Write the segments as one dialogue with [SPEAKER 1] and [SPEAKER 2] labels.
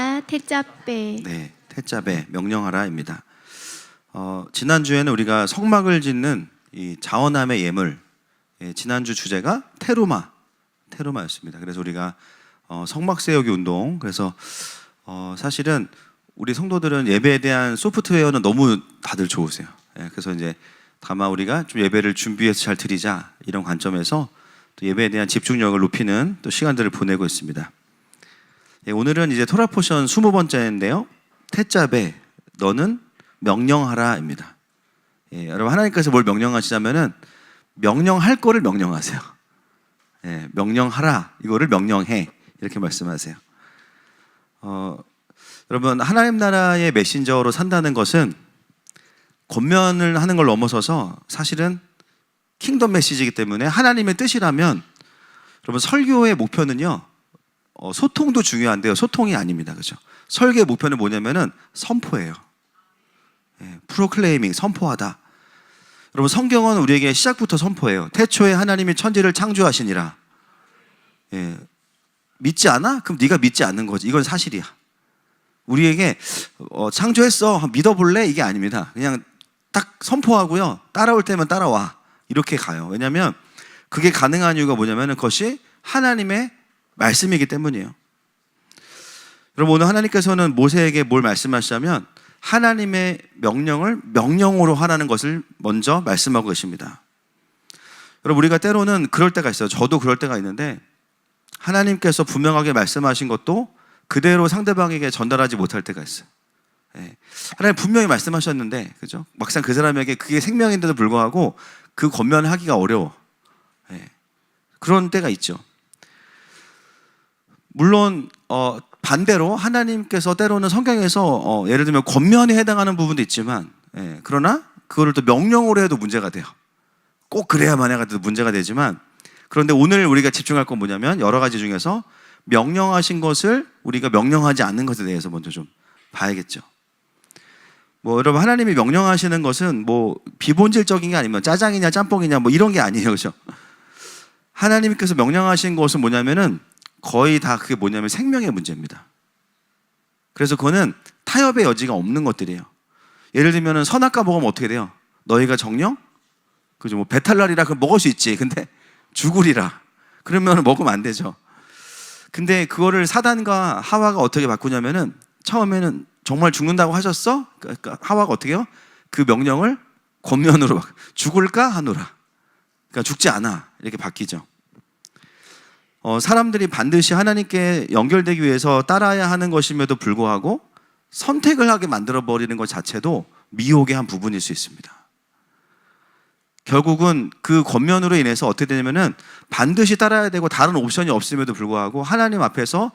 [SPEAKER 1] 명령하라 태자배.
[SPEAKER 2] 네, 태자배 명령하라입니다. 지난주에는 우리가 성막을 짓는 이 자원함의 예물, 지난주 주제가 테루마였습니다. 그래서 우리가 성막 세우기 운동, 그래서 사실은 우리 성도들은 예배에 대한 소프트웨어는 너무 다들 좋으세요. 그래서 이제 다만 우리가 좀 예배를 준비해서 잘 드리자, 이런 관점에서 또 예배에 대한 집중력을 높이는 또 시간들을 보내고 있습니다. 오늘은 이제 토라 포션 20번째인데요. 태자배 너는 명령하라입니다. 여러분, 하나님께서 뭘 명령하시자면은 명령할 거를 명령하세요. 명령하라, 이거를 명령해, 이렇게 말씀하세요. 여러분, 하나님 나라의 메신저로 산다는 것은 권면을 하는 걸 넘어서서 사실은 킹덤 메시지이기 때문에, 하나님의 뜻이라면 여러분, 설교의 목표는요, 소통도 중요한데요, 소통이 아닙니다. 그죠? 설교의 목표는 뭐냐면은 선포예요. 프로클레이밍, 선포하다. 여러분, 성경은 우리에게 시작부터 선포해요. 태초에 하나님이 천지를 창조하시니라. 믿지 않아? 그럼 네가 믿지 않는 거지. 이건 사실이야. 우리에게 창조했어, 믿어볼래? 이게 아닙니다. 그냥 딱 선포하고요, 따라올 때면 따라와, 이렇게 가요. 왜냐하면 그게 가능한 이유가 뭐냐면 그것이 하나님의 말씀이기 때문이에요. 여러분, 오늘 하나님께서는 모세에게 뭘 말씀하시냐면 하나님의 명령을 명령으로 하라는 것을 먼저 말씀하고 계십니다. 여러분, 우리가 때로는 그럴 때가 있어요. 저도 그럴 때가 있는데, 하나님께서 분명하게 말씀하신 것도 그대로 상대방에게 전달하지 못할 때가 있어요. 하나님 분명히 말씀하셨는데, 그죠? 막상 그 사람에게 그게 생명인데도 불구하고 그 권면을 하기가 어려워. 그런 때가 있죠. 물론 반대로 하나님께서 때로는 성경에서 예를 들면 권면에 해당하는 부분도 있지만, 그러나 그거를 또 명령으로 해도 문제가 돼요. 꼭 그래야만 해도 문제가 되지만, 그런데 오늘 우리가 집중할 건 뭐냐면 여러 가지 중에서 명령하신 것을 우리가 명령하지 않는 것에 대해서 먼저 좀 봐야겠죠. 여러분, 하나님이 명령하시는 것은 비본질적인 게 아니면 짜장이냐 짬뽕이냐 이런 게 아니에요. 그죠? 하나님께서 명령하신 것은 뭐냐면은 거의 다 그게 뭐냐면 생명의 문제입니다. 그래서 그거는 타협의 여지가 없는 것들이에요. 예를 들면은 선악과 먹으면 어떻게 돼요? 너희가 정령? 그죠? 배탈날이라 그럼 먹을 수 있지. 근데 죽으리라. 그러면 먹으면 안 되죠. 근데 그거를 사단과 하와가 어떻게 바꾸냐면은 처음에는 정말 죽는다고 하셨어? 그러니까 하와가 어떻게 해요? 그 명령을 권면으로 죽을까 하노라. 그러니까 죽지 않아, 이렇게 바뀌죠. 사람들이 반드시 하나님께 연결되기 위해서 따라야 하는 것임에도 불구하고 선택을 하게 만들어버리는 것 자체도 미혹의 한 부분일 수 있습니다. 결국은 그 권면으로 인해서 어떻게 되냐면은 반드시 따라야 되고 다른 옵션이 없음에도 불구하고 하나님 앞에서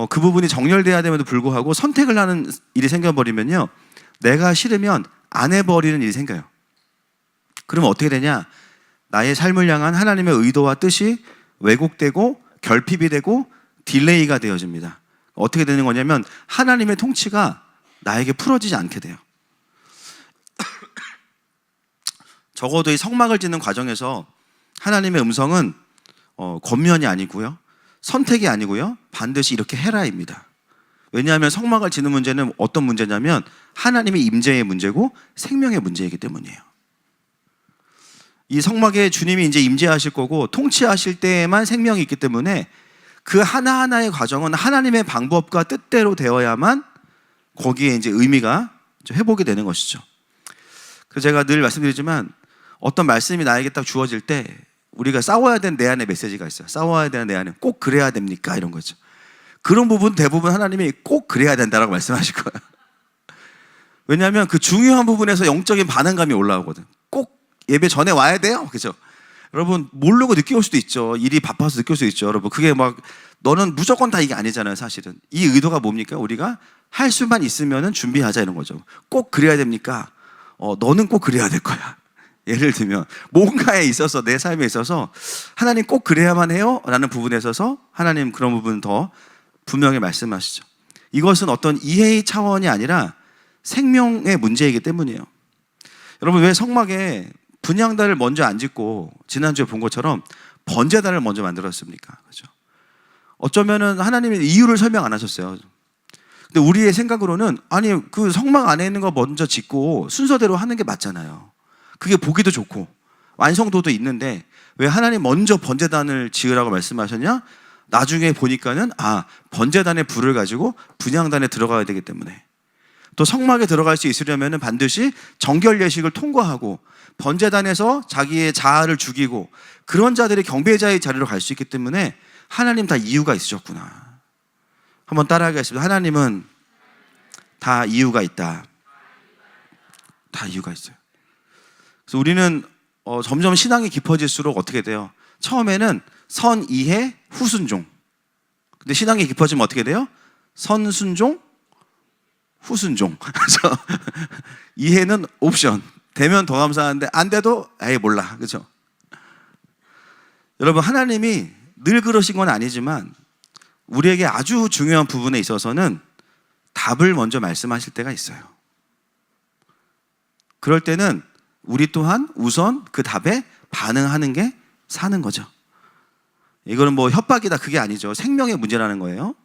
[SPEAKER 2] 그 부분이 정렬돼야 됨에도 불구하고 선택을 하는 일이 생겨버리면요, 내가 싫으면 안 해버리는 일이 생겨요. 그러면 어떻게 되냐? 나의 삶을 향한 하나님의 의도와 뜻이 왜곡되고 결핍이 되고 딜레이가 되어집니다. 어떻게 되는 거냐면 하나님의 통치가 나에게 풀어지지 않게 돼요. 적어도 이 성막을 짓는 과정에서 하나님의 음성은 권면이 아니고요, 선택이 아니고요, 반드시 이렇게 해라입니다. 왜냐하면 성막을 짓는 문제는 어떤 문제냐면 하나님의 임재의 문제고 생명의 문제이기 때문이에요. 이 성막에 주님이 이제 임재하실 거고 통치하실 때에만 생명이 있기 때문에 그 하나하나의 과정은 하나님의 방법과 뜻대로 되어야만 거기에 이제 의미가 회복이 되는 것이죠. 그래서 제가 늘 말씀드리지만 어떤 말씀이 나에게 딱 주어질 때 우리가 싸워야 되는 내 안에 메시지가 있어요. 싸워야 되는 내 안에 꼭 그래야 됩니까? 이런 거죠. 그런 부분 대부분 하나님이 꼭 그래야 된다라고 말씀하실 거예요. 왜냐하면 그 중요한 부분에서 영적인 반응감이 올라오거든. 꼭 예배 전에 와야 돼요. 그죠? 여러분, 모르고 늦게 올 수도 있죠. 일이 바빠서 늦게 올 수도 있죠. 여러분, 그게 너는 무조건 다 이게 아니잖아요. 사실은 이 의도가 뭡니까? 우리가 할 수만 있으면은 준비하자, 이런 거죠. 꼭 그래야 됩니까? 너는 꼭 그래야 될 거야. 예를 들면 뭔가에 있어서, 내 삶에 있어서 하나님 꼭 그래야만 해요? 라는 부분에 있어서 하나님 그런 부분 더 분명히 말씀하시죠. 이것은 어떤 이해의 차원이 아니라 생명의 문제이기 때문이에요. 여러분, 왜 성막에 분향단을 먼저 안 짓고 지난주에 본 것처럼 번제단을 먼저 만들었습니까? 그렇죠? 어쩌면은 하나님이 이유를 설명 안 하셨어요. 근데 우리의 생각으로는 아니 그 성막 안에 있는 거 먼저 짓고 순서대로 하는 게 맞잖아요. 그게 보기도 좋고 완성도도 있는데 왜 하나님 먼저 번제단을 지으라고 말씀하셨냐? 나중에 보니까는 번제단의 불을 가지고 분향단에 들어가야 되기 때문에, 또 성막에 들어갈 수 있으려면 반드시 정결 예식을 통과하고 번제단에서 자기의 자아를 죽이고 그런 자들이 경배자의 자리로 갈 수 있기 때문에 하나님 다 이유가 있으셨구나. 한번 따라하겠습니다. 하나님은 다 이유가 있다. 다 이유가 있어요. 그래서 우리는 점점 신앙이 깊어질수록 어떻게 돼요? 처음에는 선이해 후순종. 근데 신앙이 깊어지면 어떻게 돼요? 선순종 후순종. 그래서 이해는 옵션. 되면 더 감사한데 안 돼도 에이 몰라. 그렇죠? 여러분, 하나님이 늘 그러신 건 아니지만 우리에게 아주 중요한 부분에 있어서는 답을 먼저 말씀하실 때가 있어요. 그럴 때는 우리 또한 우선 그 답에 반응하는 게 사는 거죠. 이거는 뭐 협박이다 그게 아니죠. 생명의 문제라는 거예요.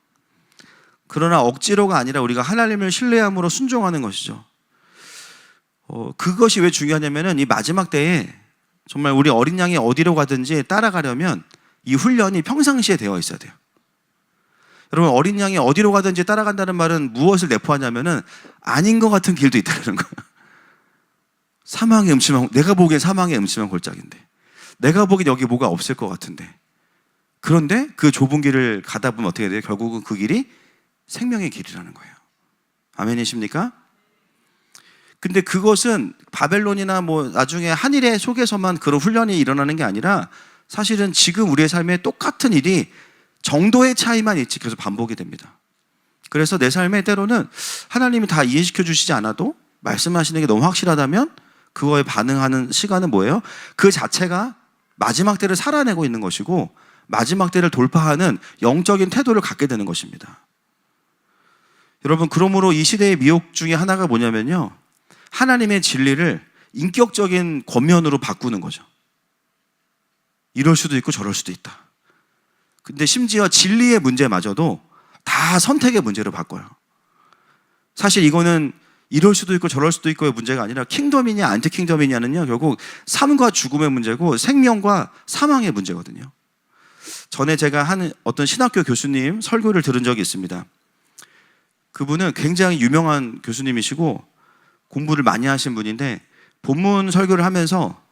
[SPEAKER 2] 그러나 억지로가 아니라 우리가 하나님을 신뢰함으로 순종하는 것이죠. 그것이 왜 중요하냐면은 이 마지막 때에 정말 우리 어린 양이 어디로 가든지 따라가려면 이 훈련이 평상시에 되어 있어야 돼요. 여러분, 어린 양이 어디로 가든지 따라간다는 말은 무엇을 내포하냐면은 아닌 것 같은 길도 있다는 거예요. 사망의 음침한, 내가 보기엔 사망의 음침한 골짜기인데, 내가 보기엔 여기 뭐가 없을 것 같은데, 그런데 그 좁은 길을 가다 보면 어떻게 돼요? 결국은 그 길이 생명의 길이라는 거예요. 아멘이십니까? 근데 그것은 바벨론이나 뭐 나중에 한일의 속에서만 그런 훈련이 일어나는 게 아니라 사실은 지금 우리의 삶에 똑같은 일이 정도의 차이만 있지 계속 반복이 됩니다. 그래서 내 삶에 때로는 하나님이 다 이해시켜 주시지 않아도 말씀하시는 게 너무 확실하다면 그거에 반응하는 시간은 뭐예요? 그 자체가 마지막 때를 살아내고 있는 것이고 마지막 때를 돌파하는 영적인 태도를 갖게 되는 것입니다. 여러분, 그러므로 이 시대의 미혹 중에 하나가 뭐냐면요, 하나님의 진리를 인격적인 권면으로 바꾸는 거죠. 이럴 수도 있고 저럴 수도 있다. 근데 심지어 진리의 문제마저도 다 선택의 문제로 바꿔요. 사실 이거는 이럴 수도 있고 저럴 수도 있고의 문제가 아니라 킹덤이냐 안티 킹덤이냐는요, 결국 삶과 죽음의 문제고 생명과 사망의 문제거든요. 전에 제가 하는 어떤 신학교 교수님 설교를 들은 적이 있습니다. 그분은 굉장히 유명한 교수님이시고 공부를 많이 하신 분인데 본문 설교를 하면서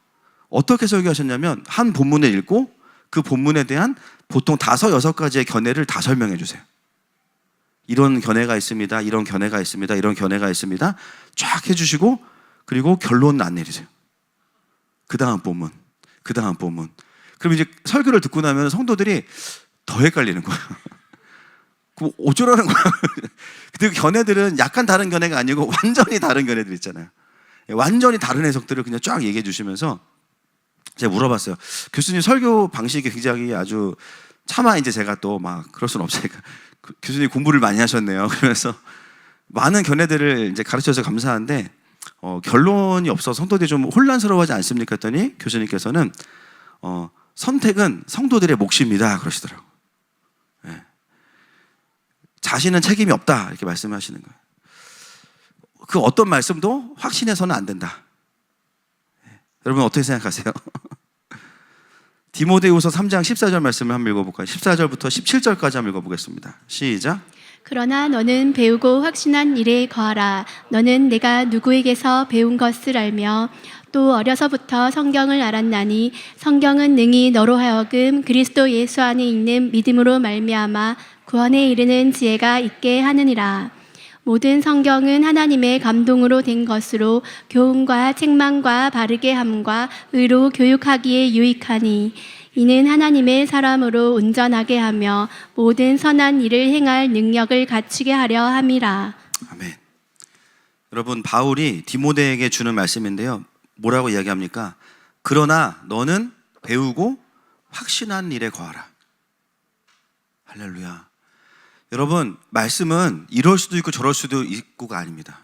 [SPEAKER 2] 어떻게 설교하셨냐면 한 본문을 읽고 그 본문에 대한 보통 5, 6가지의 견해를 다 설명해 주세요. 이런 견해가 있습니다. 이런 견해가 있습니다. 이런 견해가 있습니다. 쫙 해주시고 그리고 결론은 안 내리세요. 그 다음 본문, 그 다음 본문. 그럼 이제 설교를 듣고 나면 성도들이 더 헷갈리는 거예요. 그럼 어쩌라는 거야. 근데 그 견해들은 약간 다른 견해가 아니고 완전히 다른 견해들 있잖아요. 완전히 다른 해석들을 그냥 쫙 얘기해 주시면서 제가 물어봤어요. 교수님 설교 방식이 굉장히 아주 차마 이제 제가 또 막 그럴 수는 없으니까 교수님 공부를 많이 하셨네요. 그러면서 많은 견해들을 이제 가르쳐서 감사한데 결론이 없어서 성도들이 좀 혼란스러워하지 않습니까? 했더니 교수님께서는 선택은 성도들의 몫입니다. 그러시더라고요. 네. 자신은 책임이 없다 이렇게 말씀하시는 거예요. 그 어떤 말씀도 확신해서는 안 된다. 네. 여러분 어떻게 생각하세요? 디모데후서 3장 14절 말씀을 한번 읽어볼까요? 14절부터 17절까지 한번 읽어보겠습니다. 시작.
[SPEAKER 1] 그러나 너는 배우고 확신한 일에 거하라. 너는 내가 누구에게서 배운 것을 알며 또 어려서부터 성경을 알았나니 성경은 능히 너로 하여금 그리스도 예수 안에 있는 믿음으로 말미암아 구원에 이르는 지혜가 있게 하느니라. 모든 성경은 하나님의 감동으로 된 것으로 교훈과 책망과 바르게 함과 의로 교육하기에 유익하니 이는 하나님의 사람으로 온전하게 하며 모든 선한 일을 행할 능력을 갖추게 하려 함이라.
[SPEAKER 2] 아멘. 여러분, 바울이 디모데에게 주는 말씀인데요, 뭐라고 이야기합니까? 그러나 너는 배우고 확신한 일에 거하라. 할렐루야. 여러분, 말씀은 이럴 수도 있고 저럴 수도 있고가 아닙니다.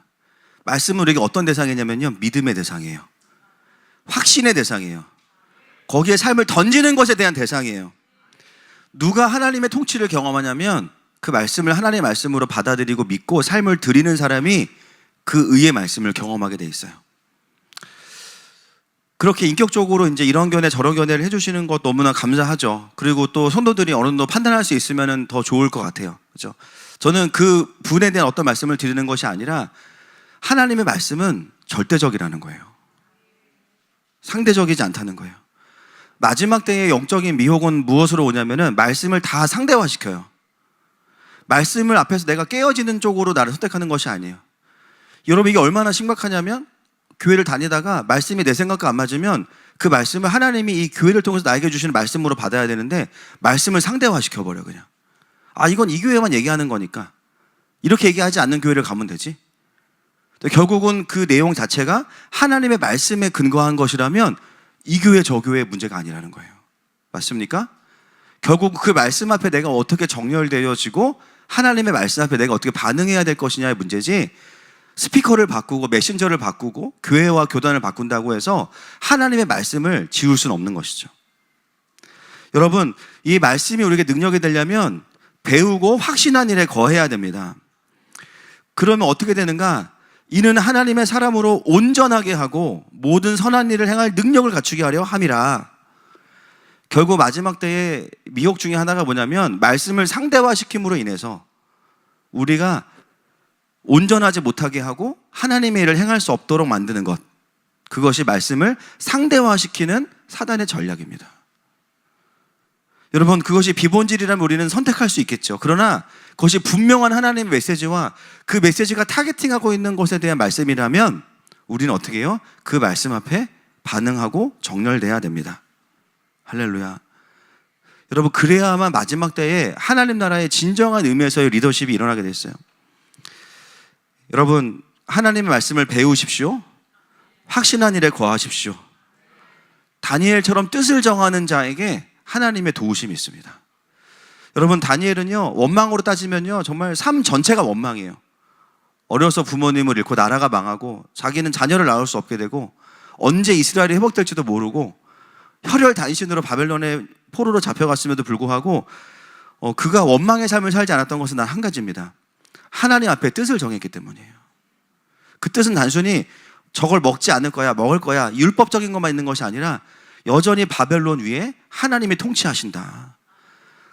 [SPEAKER 2] 말씀은 우리에게 어떤 대상이냐면요, 믿음의 대상이에요. 확신의 대상이에요. 거기에 삶을 던지는 것에 대한 대상이에요. 누가 하나님의 통치를 경험하냐면 그 말씀을 하나님의 말씀으로 받아들이고 믿고 삶을 드리는 사람이 그 의의 말씀을 경험하게 돼 있어요. 그렇게 인격적으로 이제 이런 견해 저런 견해를 해주시는 것 너무나 감사하죠. 그리고 또 성도들이 어느 정도 판단할 수 있으면 더 좋을 것 같아요. 그렇죠? 저는 그 분에 대한 어떤 말씀을 드리는 것이 아니라 하나님의 말씀은 절대적이라는 거예요. 상대적이지 않다는 거예요. 마지막 때의 영적인 미혹은 무엇으로 오냐면은 말씀을 다 상대화시켜요. 말씀을 앞에서 내가 깨어지는 쪽으로 나를 선택하는 것이 아니에요. 여러분, 이게 얼마나 심각하냐면 교회를 다니다가 말씀이 내 생각과 안 맞으면 그 말씀을 하나님이 이 교회를 통해서 나에게 주시는 말씀으로 받아야 되는데 말씀을 상대화시켜버려. 그냥 이건 이 교회만 얘기하는 거니까 이렇게 얘기하지 않는 교회를 가면 되지. 결국은 그 내용 자체가 하나님의 말씀에 근거한 것이라면 이 교회 저 교회의 문제가 아니라는 거예요. 맞습니까? 결국 그 말씀 앞에 내가 어떻게 정렬되어지고 하나님의 말씀 앞에 내가 어떻게 반응해야 될 것이냐의 문제지, 스피커를 바꾸고 메신저를 바꾸고 교회와 교단을 바꾼다고 해서 하나님의 말씀을 지울 수는 없는 것이죠. 여러분, 이 말씀이 우리에게 능력이 되려면 배우고 확신한 일에 거해야 됩니다. 그러면 어떻게 되는가? 이는 하나님의 사람으로 온전하게 하고 모든 선한 일을 행할 능력을 갖추게 하려 함이라. 결국 마지막 때의 미혹 중에 하나가 뭐냐면 말씀을 상대화시킴으로 인해서 우리가 온전하지 못하게 하고 하나님의 일을 행할 수 없도록 만드는 것, 그것이 말씀을 상대화시키는 사단의 전략입니다. 여러분, 그것이 비본질이라면 우리는 선택할 수 있겠죠. 그러나 그것이 분명한 하나님의 메시지와 그 메시지가 타겟팅하고 있는 것에 대한 말씀이라면 우리는 어떻게 해요? 그 말씀 앞에 반응하고 정렬돼야 됩니다. 할렐루야. 여러분, 그래야만 마지막 때에 하나님 나라의 진정한 의미에서의 리더십이 일어나게 됐어요. 여러분, 하나님의 말씀을 배우십시오. 확신한 일에 거하십시오. 다니엘처럼 뜻을 정하는 자에게 하나님의 도우심이 있습니다. 여러분, 다니엘은요, 원망으로 따지면요, 정말 삶 전체가 원망이에요. 어려서 부모님을 잃고 나라가 망하고 자기는 자녀를 낳을 수 없게 되고 언제 이스라엘이 회복될지도 모르고 혈혈 단신으로 바벨론의 포로로 잡혀갔음에도 불구하고 그가 원망의 삶을 살지 않았던 것은 단 한 가지입니다. 하나님 앞에 뜻을 정했기 때문이에요. 그 뜻은 단순히 저걸 먹지 않을 거야, 먹을 거야, 율법적인 것만 있는 것이 아니라 여전히 바벨론 위에 하나님이 통치하신다.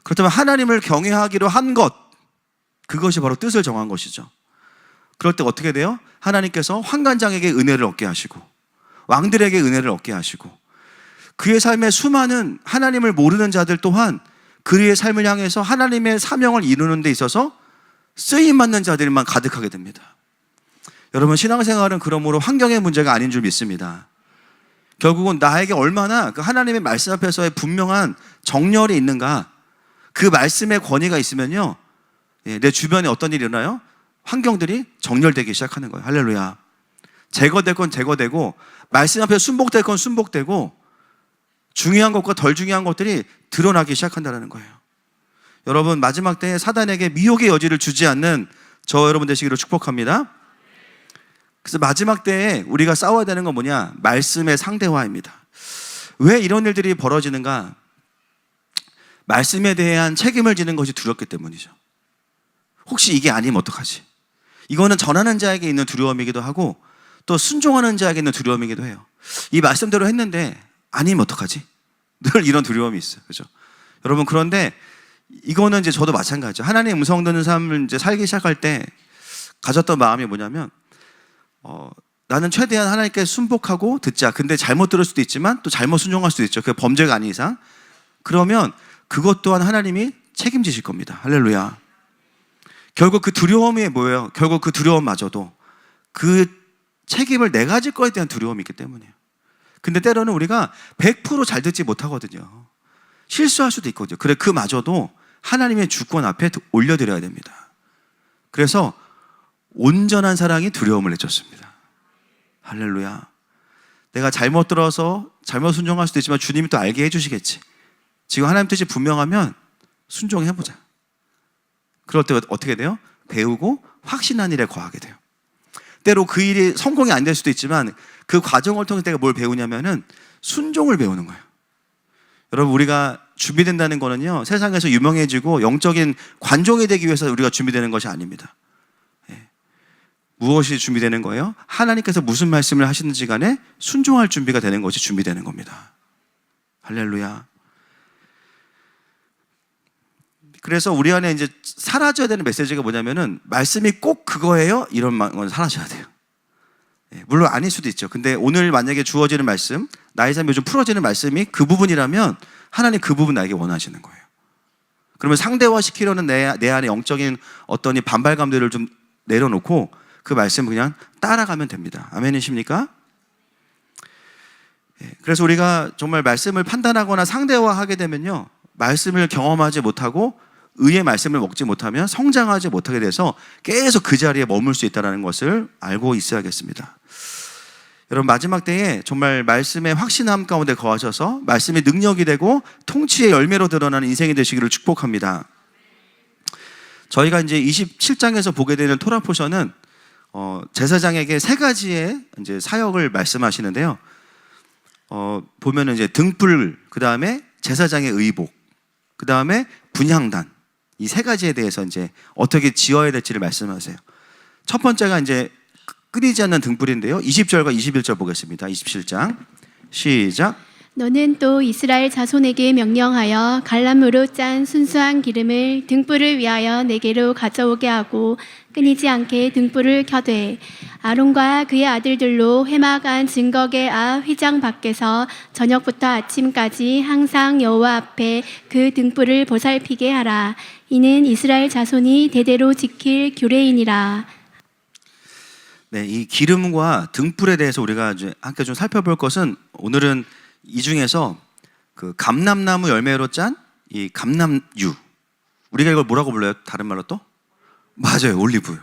[SPEAKER 2] 그렇다면 하나님을 경외하기로 한 것, 그것이 바로 뜻을 정한 것이죠. 그럴 때 어떻게 돼요? 하나님께서 환관장에게 은혜를 얻게 하시고 왕들에게 은혜를 얻게 하시고 그의 삶에 수많은 하나님을 모르는 자들 또한 그의 삶을 향해서 하나님의 사명을 이루는 데 있어서 쓰임받는 자들만 가득하게 됩니다. 여러분, 신앙생활은 그러므로 환경의 문제가 아닌 줄 믿습니다. 결국은 나에게 얼마나 그 하나님의 말씀 앞에서의 분명한 정렬이 있는가, 그 말씀의 권위가 있으면요, 내 주변에 어떤 일이 일어나요? 환경들이 정렬되기 시작하는 거예요. 할렐루야. 제거될 건 제거되고 말씀 앞에 순복될 건 순복되고 중요한 것과 덜 중요한 것들이 드러나기 시작한다는 거예요. 여러분, 마지막 때에 사단에게 미혹의 여지를 주지 않는 저 여러분 되시기를 축복합니다. 그래서 마지막 때에 우리가 싸워야 되는 건 뭐냐? 말씀의 상대화입니다. 왜 이런 일들이 벌어지는가? 말씀에 대한 책임을 지는 것이 두렵기 때문이죠. 혹시 이게 아니면 어떡하지? 이거는 전하는 자에게 있는 두려움이기도 하고 또 순종하는 자에게 있는 두려움이기도 해요. 이 말씀대로 했는데 아니면 어떡하지? 늘 이런 두려움이 있어요. 그죠? 여러분, 그런데 이거는 이제 저도 마찬가지죠. 하나님의 음성 듣는 삶을 이제 살기 시작할 때 가졌던 마음이 뭐냐면, 나는 최대한 하나님께 순복하고 듣자. 근데 잘못 들을 수도 있지만 또 잘못 순종할 수도 있죠. 그게 범죄가 아닌 이상. 그러면 그것 또한 하나님이 책임지실 겁니다. 할렐루야. 결국 그 두려움이 뭐예요? 결국 그 두려움마저도 그 책임을 내가 질 거에 대한 두려움이 있기 때문이에요. 근데 때로는 우리가 100% 잘 듣지 못하거든요. 실수할 수도 있거든요. 그래, 그마저도 하나님의 주권 앞에 올려드려야 됩니다. 그래서 온전한 사랑이 두려움을 내쫓습니다. 할렐루야. 내가 잘못 들어서 잘못 순종할 수도 있지만 주님이 또 알게 해주시겠지. 지금 하나님 뜻이 분명하면 순종해보자. 그럴 때 어떻게 돼요? 배우고 확신한 일에 거하게 돼요. 때로 그 일이 성공이 안 될 수도 있지만 그 과정을 통해서 내가 뭘 배우냐면은 순종을 배우는 거예요. 여러분, 우리가 준비된다는 거는요, 세상에서 유명해지고 영적인 관종이 되기 위해서 우리가 준비되는 것이 아닙니다. 예. 무엇이 준비되는 거예요? 하나님께서 무슨 말씀을 하시는지 간에 순종할 준비가 되는 것이 준비되는 겁니다. 할렐루야. 그래서 우리 안에 이제 사라져야 되는 메시지가 뭐냐면은, 말씀이 꼭 그거예요? 이런 건 사라져야 돼요. 예, 물론 아닐 수도 있죠. 근데 오늘 만약에 주어지는 말씀, 나의 삶에 요즘 풀어지는 말씀이 그 부분이라면 하나님 그 부분 나에게 원하시는 거예요. 그러면 상대화시키려는 내 안에 영적인 어떤 이 반발감들을 좀 내려놓고 그 말씀 그냥 따라가면 됩니다. 아멘이십니까? 예, 그래서 우리가 정말 말씀을 판단하거나 상대화하게 되면요, 말씀을 경험하지 못하고 의의 말씀을 먹지 못하면 성장하지 못하게 돼서 계속 그 자리에 머물 수 있다는 것을 알고 있어야겠습니다. 여러분, 마지막 때에 정말 말씀의 확신함 가운데 거하셔서 말씀이 능력이 되고 통치의 열매로 드러나는 인생이 되시기를 축복합니다. 저희가 이제 27장에서 보게 되는 토라 포션은 제사장에게 세 가지의 이제 사역을 말씀하시는데요. 보면은 이제 등불, 그 다음에 제사장의 의복, 그 다음에 분향단, 이 세 가지에 대해서 이제 어떻게 지어야 될지를 말씀하세요. 첫 번째가 이제 끊이지 않는 등불인데요. 20절과 21절 보겠습니다. 27장 시작.
[SPEAKER 1] 너는 또 이스라엘 자손에게 명령하여 갈람으로 짠 순수한 기름을 등불을 위하여 내게로 가져오게 하고 끊이지 않게 등불을 켜되 아론과 그의 아들들로 회막안 증거계 앞 휘장 밖에서 저녁부터 아침까지 항상 여호와 앞에 그 등불을 보살피게 하라. 이는 이스라엘 자손이 대대로 지킬 규례이니라.
[SPEAKER 2] 네, 이 기름과 등불에 대해서 우리가 이제 함께 좀 살펴볼 것은, 오늘은 이 중에서 그 감람나무 열매로 짠 이 감람유, 우리가 이걸 뭐라고 불러요? 다른 말로 또? 맞아요, 올리브유.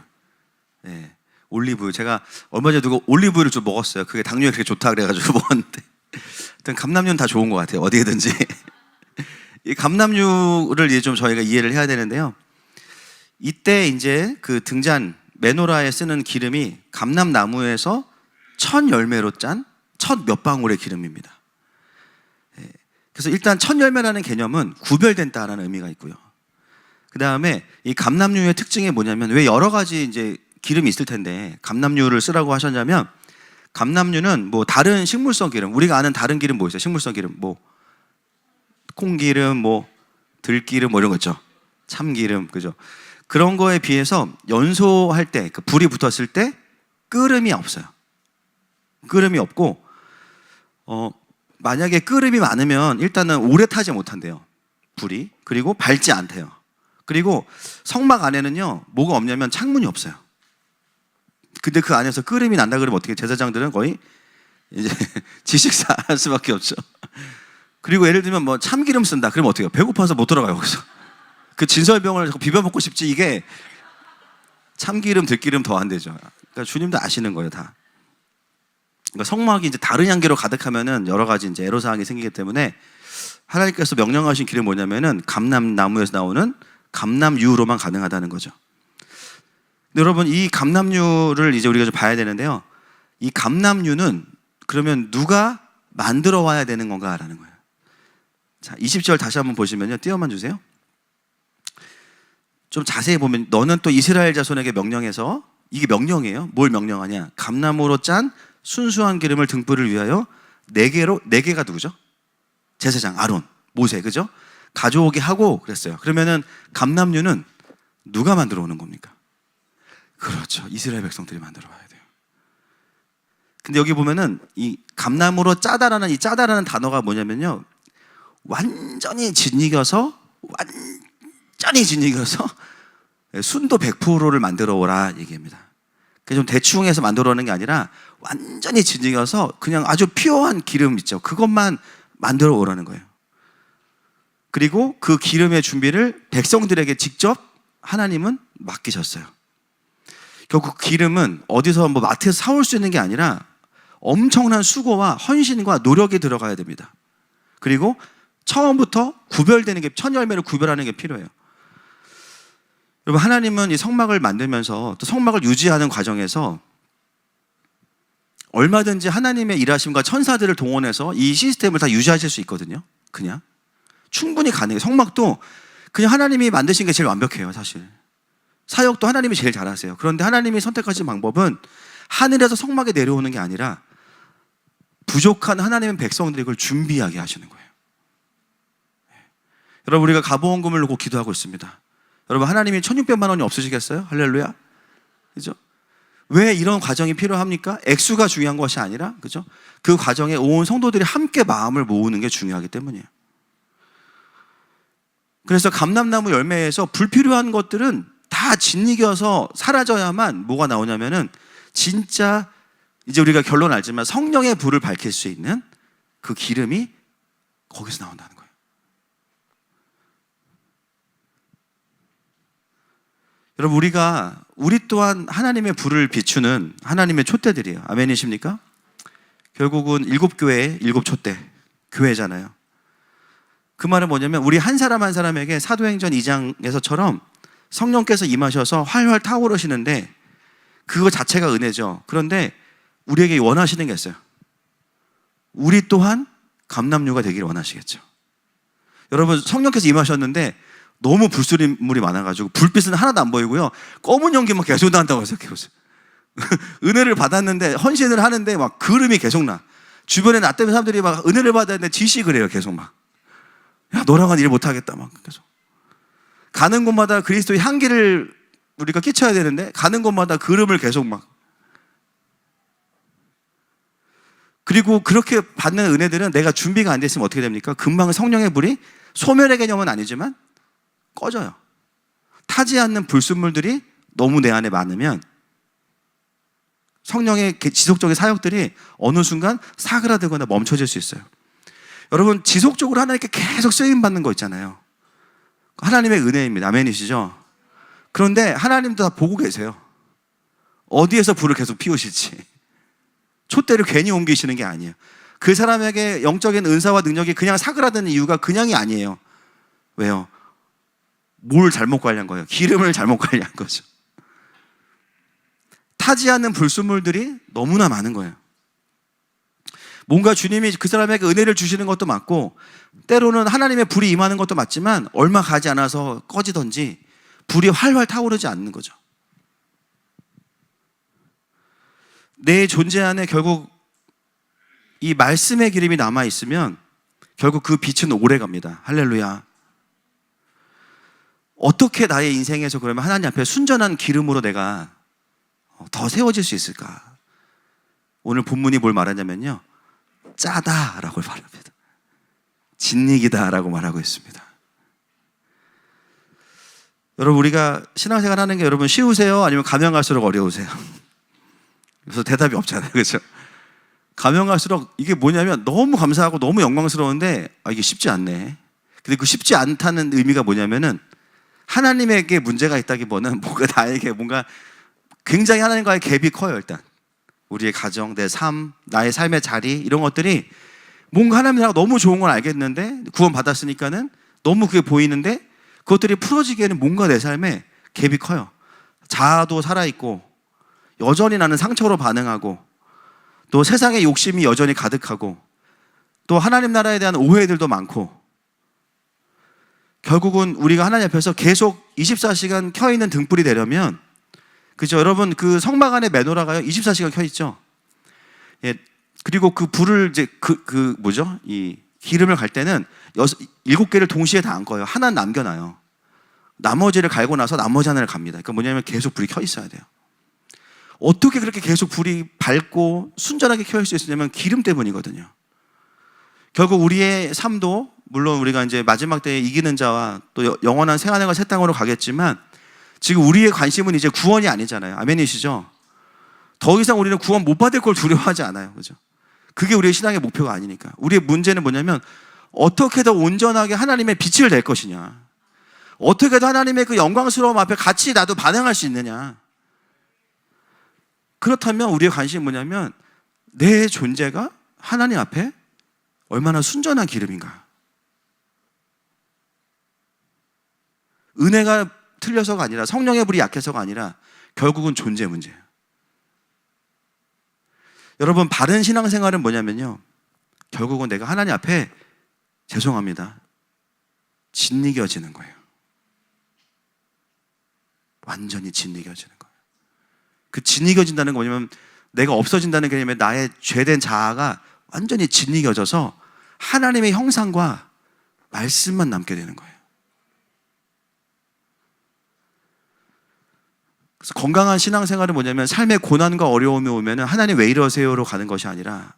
[SPEAKER 2] 네, 올리브유. 제가 얼마 전에 누가 올리브유를 좀 먹었어요. 그게 당뇨에 그렇게 좋다 그래가지고 먹었는데, 일단 감람유는 다 좋은 것 같아요, 어디에든지. 이 감람유를 이제 좀 저희가 이해를 해야 되는데요. 이때 이제 그 등잔 메노라에 쓰는 기름이 감람나무에서 첫 열매로 짠 첫 몇 방울의 기름입니다. 그래서 일단 첫 열매라는 개념은 구별된다라는 의미가 있고요. 그 다음에 이 감람유의 특징이 뭐냐면, 왜 여러 가지 이제 기름이 있을 텐데 감람유를 쓰라고 하셨냐면, 감람유는 뭐 다른 식물성 기름, 우리가 아는 다른 기름 뭐 있어요? 식물성 기름, 뭐 콩기름, 뭐 들기름, 뭐 이런 거 있죠. 참기름, 그죠? 그런 거에 비해서 연소할 때, 그 불이 붙었을 때 끓음이 없어요. 끓음이 없고, 만약에 끓음이 많으면 일단은 오래 타지 못한대요, 불이. 그리고 밝지 않대요. 그리고 성막 안에는요, 뭐가 없냐면 창문이 없어요. 근데 그 안에서 끓음이 난다 그러면 어떻게, 제사장들은 거의 이제 지식사 할 수밖에 없죠. 그리고 예를 들면 뭐 참기름 쓴다 그러면 어떻게 해요? 배고파서 못 들어가요, 거기서. 그 진설병을 비벼 먹고 싶지, 이게 참기름, 들기름 더 안 되죠. 그러니까 주님도 아시는 거예요, 다. 그러니까 성막이 이제 다른 향기로 가득하면은 여러 가지 이제 애로사항이 생기기 때문에 하나님께서 명령하신 길은 뭐냐면은 감람나무에서 나오는 감람유로만 가능하다는 거죠. 근데 여러분, 이 감람유를 이제 우리가 좀 봐야 되는데요. 이 감람유는 그러면 누가 만들어 와야 되는 건가라는 거예요. 자, 20절 다시 한번 보시면요. 띄워만 주세요. 좀 자세히 보면, 너는 또 이스라엘 자손에게 명령해서, 이게 명령이에요. 뭘 명령하냐? 감나무로 짠 순수한 기름을 등불을 위하여 네 개가 누구죠? 제사장 아론, 모세, 그죠? 가져오게 하고 그랬어요. 그러면은 감람유는 누가 만들어 오는 겁니까? 그렇죠, 이스라엘 백성들이 만들어 와야 돼요. 근데 여기 보면은 이 감나무로 짜다라는 이 짜다라는 단어가 뭐냐면요, 완전히 짓이겨서 순도 100%를 만들어 오라 얘기합니다. 좀 대충 해서 만들어 오는 게 아니라 완전히 짓이겨서 그냥 아주 피어한 기름 있죠, 그것만 만들어 오라는 거예요. 그리고 그 기름의 준비를 백성들에게 직접 하나님은 맡기셨어요. 결국 기름은 어디서 뭐 마트에서 사올 수 있는 게 아니라 엄청난 수고와 헌신과 노력이 들어가야 됩니다. 그리고 처음부터 구별되는 게, 첫 열매를 구별하는 게 필요해요. 여러분, 하나님은 이 성막을 만들면서 또 성막을 유지하는 과정에서 얼마든지 하나님의 일하심과 천사들을 동원해서 이 시스템을 다 유지하실 수 있거든요. 그냥 충분히 가능해요. 성막도 그냥 하나님이 만드신 게 제일 완벽해요, 사실. 사역도 하나님이 제일 잘하세요. 그런데 하나님이 선택하신 방법은 하늘에서 성막에 내려오는 게 아니라 부족한 하나님의 백성들이 그걸 준비하게 하시는 거예요. 여러분, 우리가 가보원금을 놓고 기도하고 있습니다. 여러분, 하나님이 1600만 원이 없으시겠어요? 할렐루야. 그죠? 왜 이런 과정이 필요합니까? 액수가 중요한 것이 아니라, 그죠? 그 과정에 온 성도들이 함께 마음을 모으는 게 중요하기 때문이에요. 그래서 감람나무 열매에서 불필요한 것들은 다 짓이겨서 사라져야만 뭐가 나오냐면은 진짜 이제 우리가 결론 알지만 성령의 불을 밝힐 수 있는 그 기름이 거기서 나온다는 거예요. 여러분, 우리 또한 하나님의 불을 비추는 하나님의 촛대들이에요. 아멘이십니까? 결국은 7교회 7촛대 교회잖아요. 그 말은 뭐냐면 우리 한 사람 한 사람에게 사도행전 2장에서처럼 성령께서 임하셔서 활활 타오르시는데 그거 자체가 은혜죠. 그런데 우리에게 원하시는 게 있어요. 우리 또한 감람류가 되기를 원하시겠죠. 여러분, 성령께서 임하셨는데 너무 불순물이 많아가지고 불빛은 하나도 안 보이고요, 검은 연기만 계속 난다고 생각해보세요. 은혜를 받았는데 헌신을 하는데 막 그름이 계속 나. 주변에 나 때문에 사람들이 막 은혜를 받아야 되는데 지식을 해요. 계속 막, 야, 너랑은 일 못하겠다 막 계속. 가는 곳마다 그리스도의 향기를 우리가 끼쳐야 되는데 가는 곳마다 그름을 계속 막. 그리고 그렇게 받는 은혜들은 내가 준비가 안 됐으면 어떻게 됩니까? 금방 성령의 불이, 소멸의 개념은 아니지만 꺼져요. 타지 않는 불순물들이 너무 내 안에 많으면 성령의 지속적인 사역들이 어느 순간 사그라들거나 멈춰질 수 있어요. 여러분, 지속적으로 하나님께 계속 쓰임받는 거 있잖아요. 하나님의 은혜입니다. 아멘이시죠? 그런데 하나님도 다 보고 계세요. 어디에서 불을 계속 피우실지. 촛대를 괜히 옮기시는 게 아니에요. 그 사람에게 영적인 은사와 능력이 그냥 사그라드는 이유가 그냥이 아니에요. 왜요? 뭘 잘못 관리한 거예요? 기름을 잘못 관리한 거죠. 타지 않는 불순물들이 너무나 많은 거예요. 뭔가 주님이 그 사람에게 은혜를 주시는 것도 맞고, 때로는 하나님의 불이 임하는 것도 맞지만 얼마 가지 않아서 꺼지던지 불이 활활 타오르지 않는 거죠. 내 존재 안에 결국 이 말씀의 기름이 남아있으면 결국 그 빛은 오래 갑니다. 할렐루야. 어떻게 나의 인생에서 그러면 하나님 앞에 순전한 기름으로 내가 더 세워질 수 있을까? 오늘 본문이 뭘 말하냐면요, 짜다라고 말합니다. 진리기다라고 말하고 있습니다. 여러분, 우리가 신앙생활 하는 게 여러분 쉬우세요? 아니면 가면 갈수록 어려우세요? 그래서 대답이 없잖아요. 그렇죠? 가면 갈수록 이게 뭐냐면 너무 감사하고 너무 영광스러운데 이게 쉽지 않네. 근데 그 쉽지 않다는 의미가 뭐냐면은 하나님에게 문제가 있다기보다는 뭔가 나에게 뭔가 굉장히 하나님과의 갭이 커요. 일단 우리의 가정, 내 삶, 나의 삶의 자리, 이런 것들이 뭔가 하나님이랑 너무 좋은 걸 알겠는데, 구원 받았으니까는 너무 그게 보이는데 그것들이 풀어지기에는 뭔가 내 삶에 갭이 커요. 자아도 살아있고 여전히 나는 상처로 반응하고, 또 세상의 욕심이 여전히 가득하고, 또 하나님 나라에 대한 오해들도 많고, 결국은 우리가 하나님 앞에서 계속 24시간 켜있는 등불이 되려면, 그죠? 여러분, 그 성막 안에 메노라가요 24시간 켜있죠. 예. 그리고 그 불을 이제 이 기름을 갈 때는 7개를 동시에 다 안 꺼요. 하나 남겨놔요. 나머지를 갈고 나서 나머지 하나를 갑니다. 그러니까 뭐냐면 계속 불이 켜 있어야 돼요. 어떻게 그렇게 계속 불이 밝고 순전하게 켜일 수 있었냐면 기름 때문이거든요. 결국 우리의 삶도, 물론 우리가 이제 마지막 때에 이기는 자와 또 영원한 생하늘과 새 땅으로 가겠지만, 지금 우리의 관심은 이제 구원이 아니잖아요. 아멘이시죠? 더 이상 우리는 구원 못 받을 걸 두려워하지 않아요. 그죠? 그게 우리의 신앙의 목표가 아니니까. 우리의 문제는 뭐냐면 어떻게 더 온전하게 하나님의 빛을 낼 것이냐, 어떻게 더 하나님의 그 영광스러움 앞에 같이 나도 반응할 수 있느냐. 그렇다면 우리의 관심이 뭐냐면 내 존재가 하나님 앞에 얼마나 순전한 기름인가. 은혜가 틀려서가 아니라, 성령의 불이 약해서가 아니라 결국은 존재 문제예요. 여러분, 바른 신앙생활은 뭐냐면요, 결국은 내가 하나님 앞에 죄송합니다, 짓이겨지는 거예요. 완전히 짓이겨지는 거예요. 그 짓이겨진다는 거 뭐냐면 내가 없어진다는 개념에 나의 죄된 자아가 완전히 짓이겨져서 하나님의 형상과 말씀만 남게 되는 거예요. 그래서 건강한 신앙생활은 뭐냐면 삶의 고난과 어려움이 오면 하나님 왜 이러세요로 가는 것이 아니라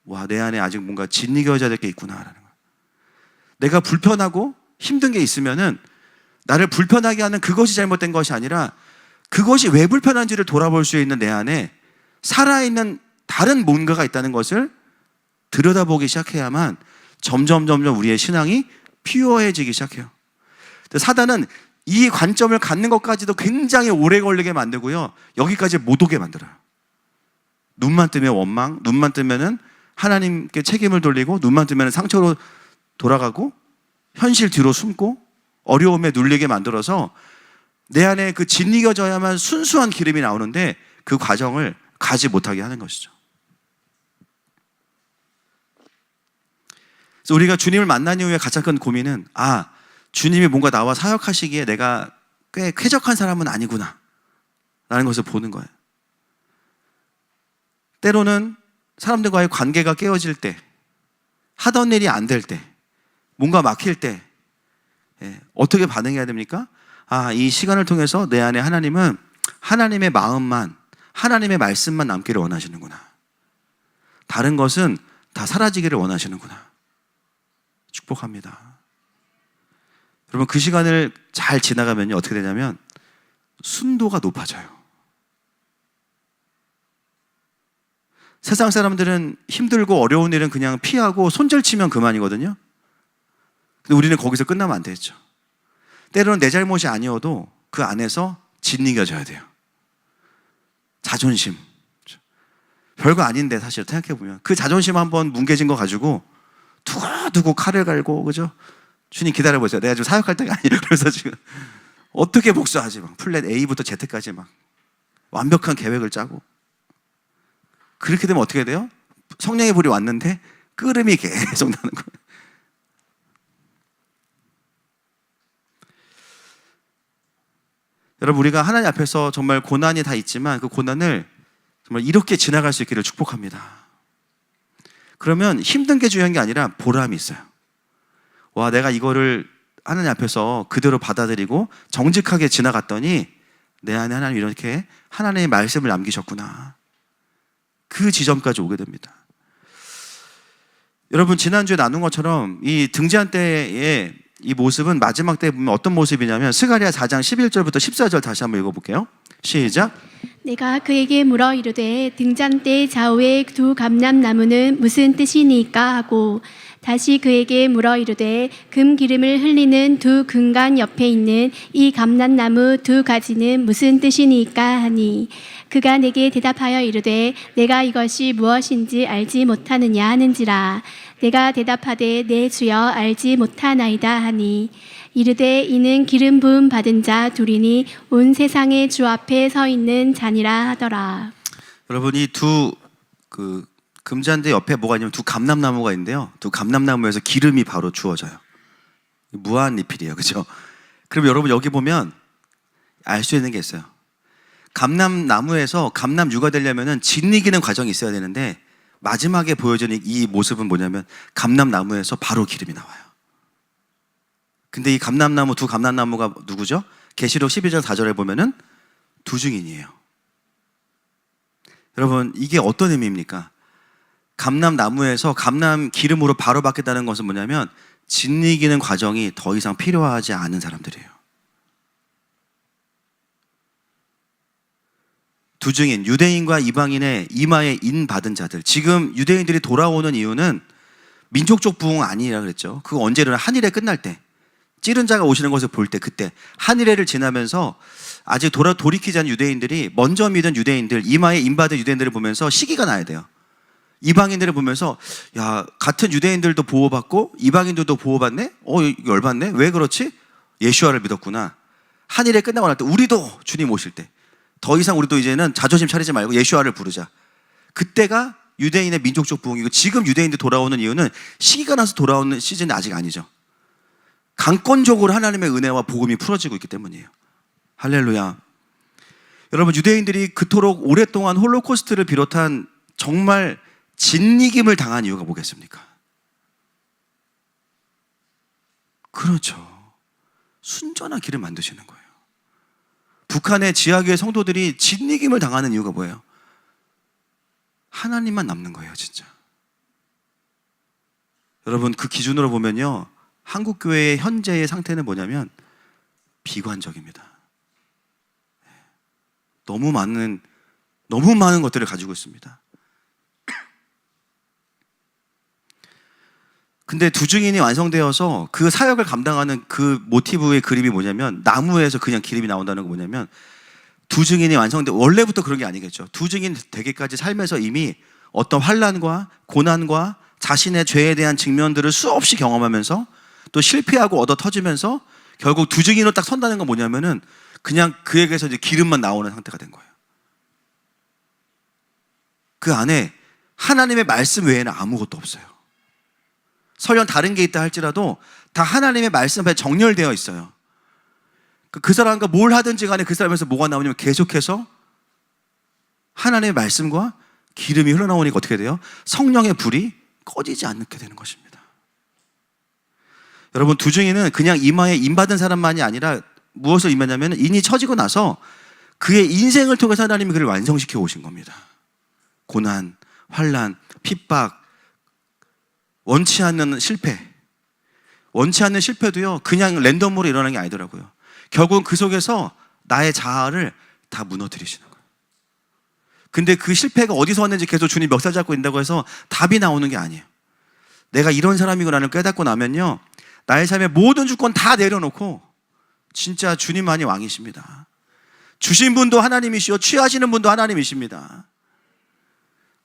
[SPEAKER 2] 와, 내 안에 아직 뭔가 짓이겨져야 될 게 있구나라는 거예요. 내가 불편하고 힘든 게 있으면은 나를 불편하게 하는 그것이 잘못된 것이 아니라 그것이 왜 불편한지를 돌아볼 수 있는 내 안에 살아있는 다른 뭔가가 있다는 것을 들여다보기 시작해야만 점점 우리의 신앙이 피어해지기 시작해요. 사단은 이 관점을 갖는 것까지도 굉장히 오래 걸리게 만들고요. 여기까지 못 오게 만들어요. 눈만 뜨면 원망, 눈만 뜨면은 하나님께 책임을 돌리고, 눈만 뜨면 상처로 돌아가고, 현실 뒤로 숨고, 어려움에 눌리게 만들어서 내 안에 그 짓이겨져야만 순수한 기름이 나오는데 그 과정을 가지 못하게 하는 것이죠. 그래서 우리가 주님을 만난 이후에 가장 큰 고민은 주님이 뭔가 나와 사역하시기에 내가 꽤 쾌적한 사람은 아니구나 라는 것을 보는 거예요. 때로는 사람들과의 관계가 깨어질 때, 하던 일이 안 될 때, 뭔가 막힐 때 어떻게 반응해야 됩니까? 이 시간을 통해서 내 안에 하나님은 하나님의 마음만, 하나님의 말씀만 남기를 원하시는구나. 다른 것은 다 사라지기를 원하시는구나. 축복합니다. 여러분, 그 시간을 잘 지나가면요 어떻게 되냐면 순도가 높아져요. 세상 사람들은 힘들고 어려운 일은 그냥 피하고 손절치면 그만이거든요. 근데 우리는 거기서 끝나면 안 되죠. 때로는 내 잘못이 아니어도 그 안에서 짓이겨져야 돼요. 자존심. 별거 아닌데 사실 생각해보면 그 자존심 한번 뭉개진 거 가지고 두고 칼을 갈고, 그죠? 주님 기다려보세요. 내가 지금 사역할 때가 아니에요. 그래서 지금 어떻게 복수하지? 막 플랜 A부터 Z까지 막 완벽한 계획을 짜고. 그렇게 되면 어떻게 돼요? 성령의 불이 왔는데 끓음이 계속 나는 거예요. 여러분, 우리가 하나님 앞에서 정말 고난이 다 있지만 그 고난을 정말 이렇게 지나갈 수 있기를 축복합니다. 그러면 힘든 게 중요한 게 아니라 보람이 있어요. 와, 내가 이거를 하나님 앞에서 그대로 받아들이고 정직하게 지나갔더니 내 안에 하나님 이렇게 하나님의 말씀을 남기셨구나. 그 지점까지 오게 됩니다. 여러분, 지난주에 나눈 것처럼 이 등잔 때의 이 모습은 마지막 때 보면 어떤 모습이냐면 스가랴 4장 11절부터 14절 다시 한번 읽어볼게요. 시작.
[SPEAKER 1] 내가 그에게 물어 이르되 등잔대 좌우의 두 감람나무는 무슨 뜻이니까 하고 다시 그에게 물어 이르되 금 기름을 흘리는 두 금관 옆에 있는 이 감람나무 두 가지는 무슨 뜻이니까 하니 그가 내게 대답하여 이르되 내가 이것이 무엇인지 알지 못하느냐 하는지라. 내가 대답하되 내 주여 알지 못하나이다 하니 이르되 이는 기름 부음 받은 자 둘이니 온 세상의 주 앞에 서 있는 자니라 하더라.
[SPEAKER 2] 여러분, 이 두 금잔대 옆에 뭐가 있냐면 두 감람나무가 있는데요. 두 감람나무에서 기름이 바로 주어져요. 무한리필이에요, 그렇죠? 그럼 여러분 여기 보면 알 수 있는 게 있어요. 감람나무에서 감람유가 되려면은 짓이기는 과정이 있어야 되는데 마지막에 보여지는 이 모습은 뭐냐면 감람나무에서 바로 기름이 나와요. 근데 이 감람나무, 두 감람나무가 누구죠? 계시록 12장 4절에 보면은 두 증인이에요. 여러분, 이게 어떤 의미입니까? 감람나무에서 감람 기름으로 바로 바뀌었다는 것은 뭐냐면 짓이기는 과정이 더 이상 필요하지 않은 사람들이에요. 두 증인, 유대인과 이방인의 이마에 인 받은 자들. 지금 유대인들이 돌아오는 이유는 민족적 부흥 아니라 그랬죠. 그거 언제 일어나? 한일회 끝날 때, 찌른 자가 오시는 것을 볼 때, 그때 한일회를 지나면서 아직 돌이키지 않은 유대인들이 먼저 믿은 유대인들, 이마에 인 받은 유대인들을 보면서 시기가 나야 돼요. 이방인들을 보면서 야, 같은 유대인들도 보호받고 이방인들도 보호받네? 열받네? 왜 그렇지? 예수와를 믿었구나. 한일회 끝나고 날 때 우리도 주님 오실 때 더 이상 우리도 이제는 자존심 차리지 말고 예수와를 부르자. 그때가 유대인의 민족적 부흥이고 지금 유대인들 돌아오는 이유는 시기가 나서 돌아오는 시즌이 아직 아니죠. 강권적으로 하나님의 은혜와 복음이 풀어지고 있기 때문이에요. 할렐루야. 여러분, 유대인들이 그토록 오랫동안 홀로코스트를 비롯한 정말 진이김을 당한 이유가 뭐겠습니까? 그렇죠. 순전한 길을 만드시는 거예요. 북한의 지하교회 성도들이 진이김을 당하는 이유가 뭐예요? 하나님만 남는 거예요, 진짜. 여러분, 그 기준으로 보면요, 한국교회의 현재의 상태는 뭐냐면 비관적입니다. 너무 많은 것들을 가지고 있습니다. 근데 두 증인이 완성되어서 그 사역을 감당하는 그 모티브의 그림이 뭐냐면, 나무에서 그냥 기름이 나온다는 거 뭐냐면, 두 증인이 완성돼, 원래부터 그런 게 아니겠죠. 두 증인 되기까지 삶에서 이미 어떤 환난과 고난과 자신의 죄에 대한 직면들을 수없이 경험하면서 또 실패하고 얻어 터지면서 결국 두 증인으로 딱 선다는 건 뭐냐면은 그냥 그에게서 이제 기름만 나오는 상태가 된 거예요. 그 안에 하나님의 말씀 외에는 아무것도 없어요. 설령 다른 게 있다 할지라도 다 하나님의 말씀 앞에 정렬되어 있어요. 그 사람과 뭘 하든지 간에 그 사람에서 뭐가 나오냐면 계속해서 하나님의 말씀과 기름이 흘러나오니까 어떻게 돼요? 성령의 불이 꺼지지 않게 되는 것입니다. 여러분, 두 증인은 그냥 이마에 임받은 사람만이 아니라 무엇을 임하냐면 인이 처지고 나서 그의 인생을 통해서 하나님이 그를 완성시켜 오신 겁니다. 고난, 환난, 핍박, 원치 않는 실패. 원치 않는 실패도요, 그냥 랜덤으로 일어나는 게 아니더라고요. 결국은 그 속에서 나의 자아를 다 무너뜨리시는 거예요. 근데 그 실패가 어디서 왔는지 계속 주님 멱살 잡고 있다고 해서 답이 나오는 게 아니에요. 내가 이런 사람이구나를 깨닫고 나면요, 나의 삶의 모든 주권 다 내려놓고 진짜 주님만이 왕이십니다. 주신 분도 하나님이시오, 취하시는 분도 하나님이십니다.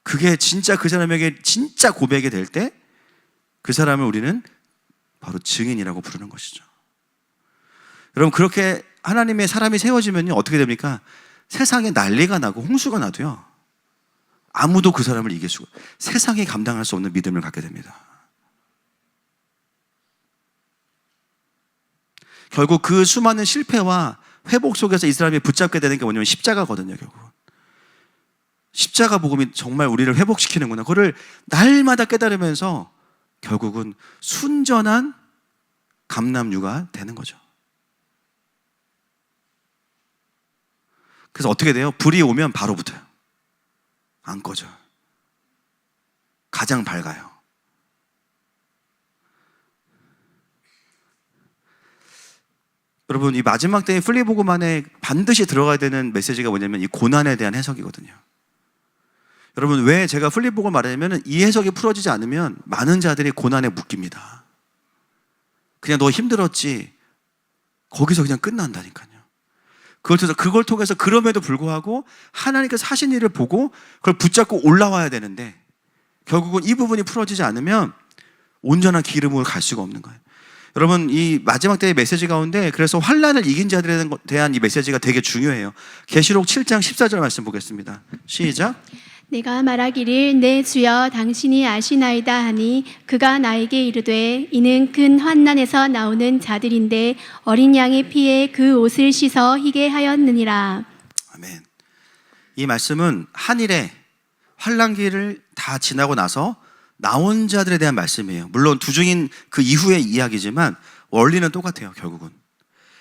[SPEAKER 2] 그게 진짜 그 사람에게 진짜 고백이 될 때 그 사람을 우리는 바로 증인이라고 부르는 것이죠. 여러분, 그렇게 하나님의 사람이 세워지면요, 어떻게 됩니까? 세상에 난리가 나고 홍수가 나도요, 아무도 그 사람을 이길 수가, 세상이 감당할 수 없는 믿음을 갖게 됩니다. 결국 그 수많은 실패와 회복 속에서 이 사람이 붙잡게 되는 게 뭐냐면 십자가거든요, 결국. 십자가 복음이 정말 우리를 회복시키는구나. 그거를 날마다 깨달으면서 결국은 순전한 감람유가 되는 거죠. 그래서 어떻게 돼요? 불이 오면 바로 붙어요. 안 꺼져요. 가장 밝아요. 여러분, 이 마지막 때의 플리복음 안에 반드시 들어가야 되는 메시지가 뭐냐면 이 고난에 대한 해석이거든요. 여러분, 왜 제가 플리복을 말하냐면 이 해석이 풀어지지 않으면 많은 자들이 고난에 묶입니다. 그냥 너 힘들었지, 거기서 그냥 끝난다니까요. 그걸 통해서 그럼에도 불구하고 하나님께서 하신 일을 보고 그걸 붙잡고 올라와야 되는데, 결국은 이 부분이 풀어지지 않으면 온전한 기름으로 갈 수가 없는 거예요. 여러분, 이 마지막 때의 메시지 가운데 그래서 환난을 이긴 자들에 대한 이 메시지가 되게 중요해요. 계시록 7장 14절 말씀 보겠습니다. 시작.
[SPEAKER 1] 내가 말하기를 내 주여 당신이 아시나이다 하니 그가 나에게 이르되 이는 큰 환난에서 나오는 자들인데 어린 양의 피에 그 옷을 씻어 희게 하였느니라.
[SPEAKER 2] 아멘. 이 말씀은 한일에 환난기를 다 지나고 나서 나온 자들에 대한 말씀이에요. 물론 두 증인 그 이후의 이야기지만 원리는 똑같아요.